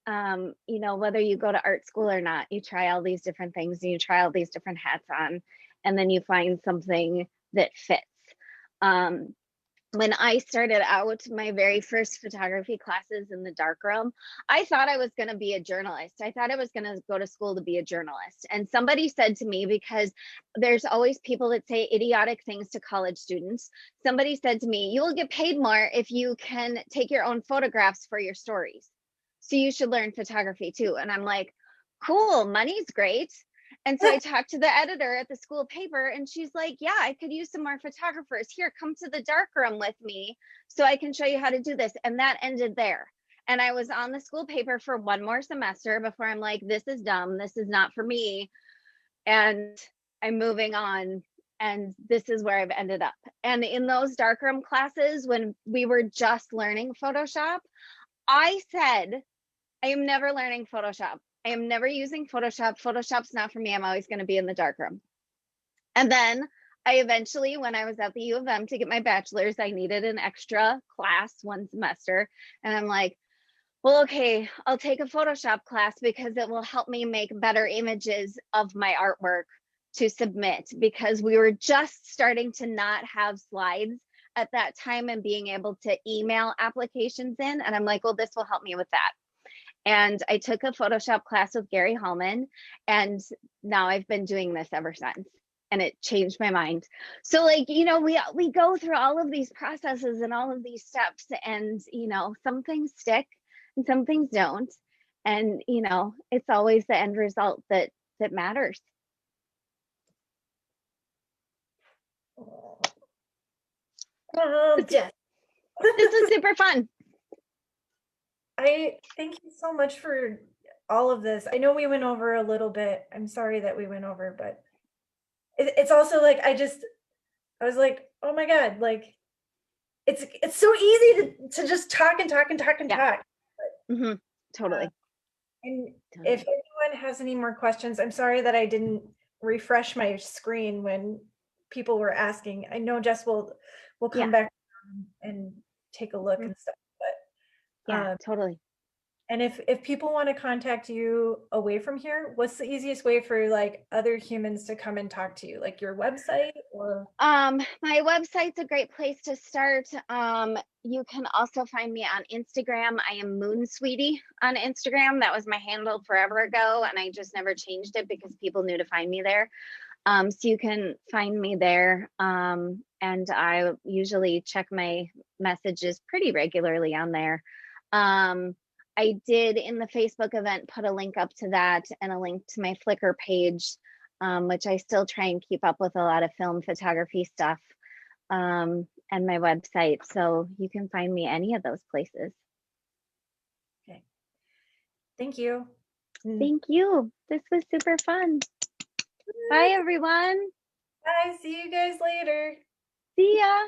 whether you go to art school or not, you try all these different things and you try all these different hats on, and then you find something that fits. Um, when I started out my very first photography classes in the darkroom, I thought I was going to be a journalist. I thought I was going to go to school to be a journalist. And somebody said to me, because there's always people that say idiotic things to college students, somebody said to me, you will get paid more if you can take your own photographs for your stories. So you should learn photography too. And I'm like, cool, money's great. And so I talked to the editor at the school paper, and she's like, yeah, I could use some more photographers. Here, come to the darkroom with me so I can show you how to do this. And that ended there. And I was on the school paper for one more semester before I'm like, this is dumb. This is not for me. And I'm moving on. And this is where I've ended up. And in those darkroom classes, when we were just learning Photoshop, I said, I am never learning Photoshop. I am never using Photoshop. Photoshop's not for me. I'm always going to be in the darkroom. And then I eventually, when I was at the U of M to get my bachelor's, I needed an extra class one semester. And I'm like, well, okay, I'll take a Photoshop class because it will help me make better images of my artwork to submit, because we were just starting to not have slides at that time and being able to email applications in. And I'm like, well, this will help me with that. And I took a Photoshop class with Gary Hallman, and now I've been doing this ever since. And it changed my mind. So, like, we go through all of these processes and all of these steps, and some things stick and some things don't. And it's always the end result that matters. Oh, This, Jess. this was super fun. I thank you so much for all of this. I know we went over a little bit. I'm sorry that we went over, but it's also like I was like, oh my God, like it's so easy to just talk and talk and talk and Yeah. talk. Hmm. Uh, Totally. and if Totally. anyone has any more questions, I'm sorry that I didn't refresh my screen when people were asking. I know Jess will come Yeah. back and take a look Mhm. and stuff, but Yeah, totally. and if people want to contact you away from here, what's the easiest way for like other humans to come and talk to you? Like your website or My website's a great place to start. You can also find me on Instagram. I am Moon Sweetie on Instagram. That was my handle forever ago, and I just never changed it because people knew to find me there. So you can find me there. And I usually check my messages pretty regularly on there. I did, in the Facebook event, put a link up to that and a link to my Flickr page, which I still try and keep up with a lot of film photography stuff, and my website. So you can find me any of those places. okay. Thank you. Thank you. This was super fun. Bye, everyone. Bye. See you guys later. See ya.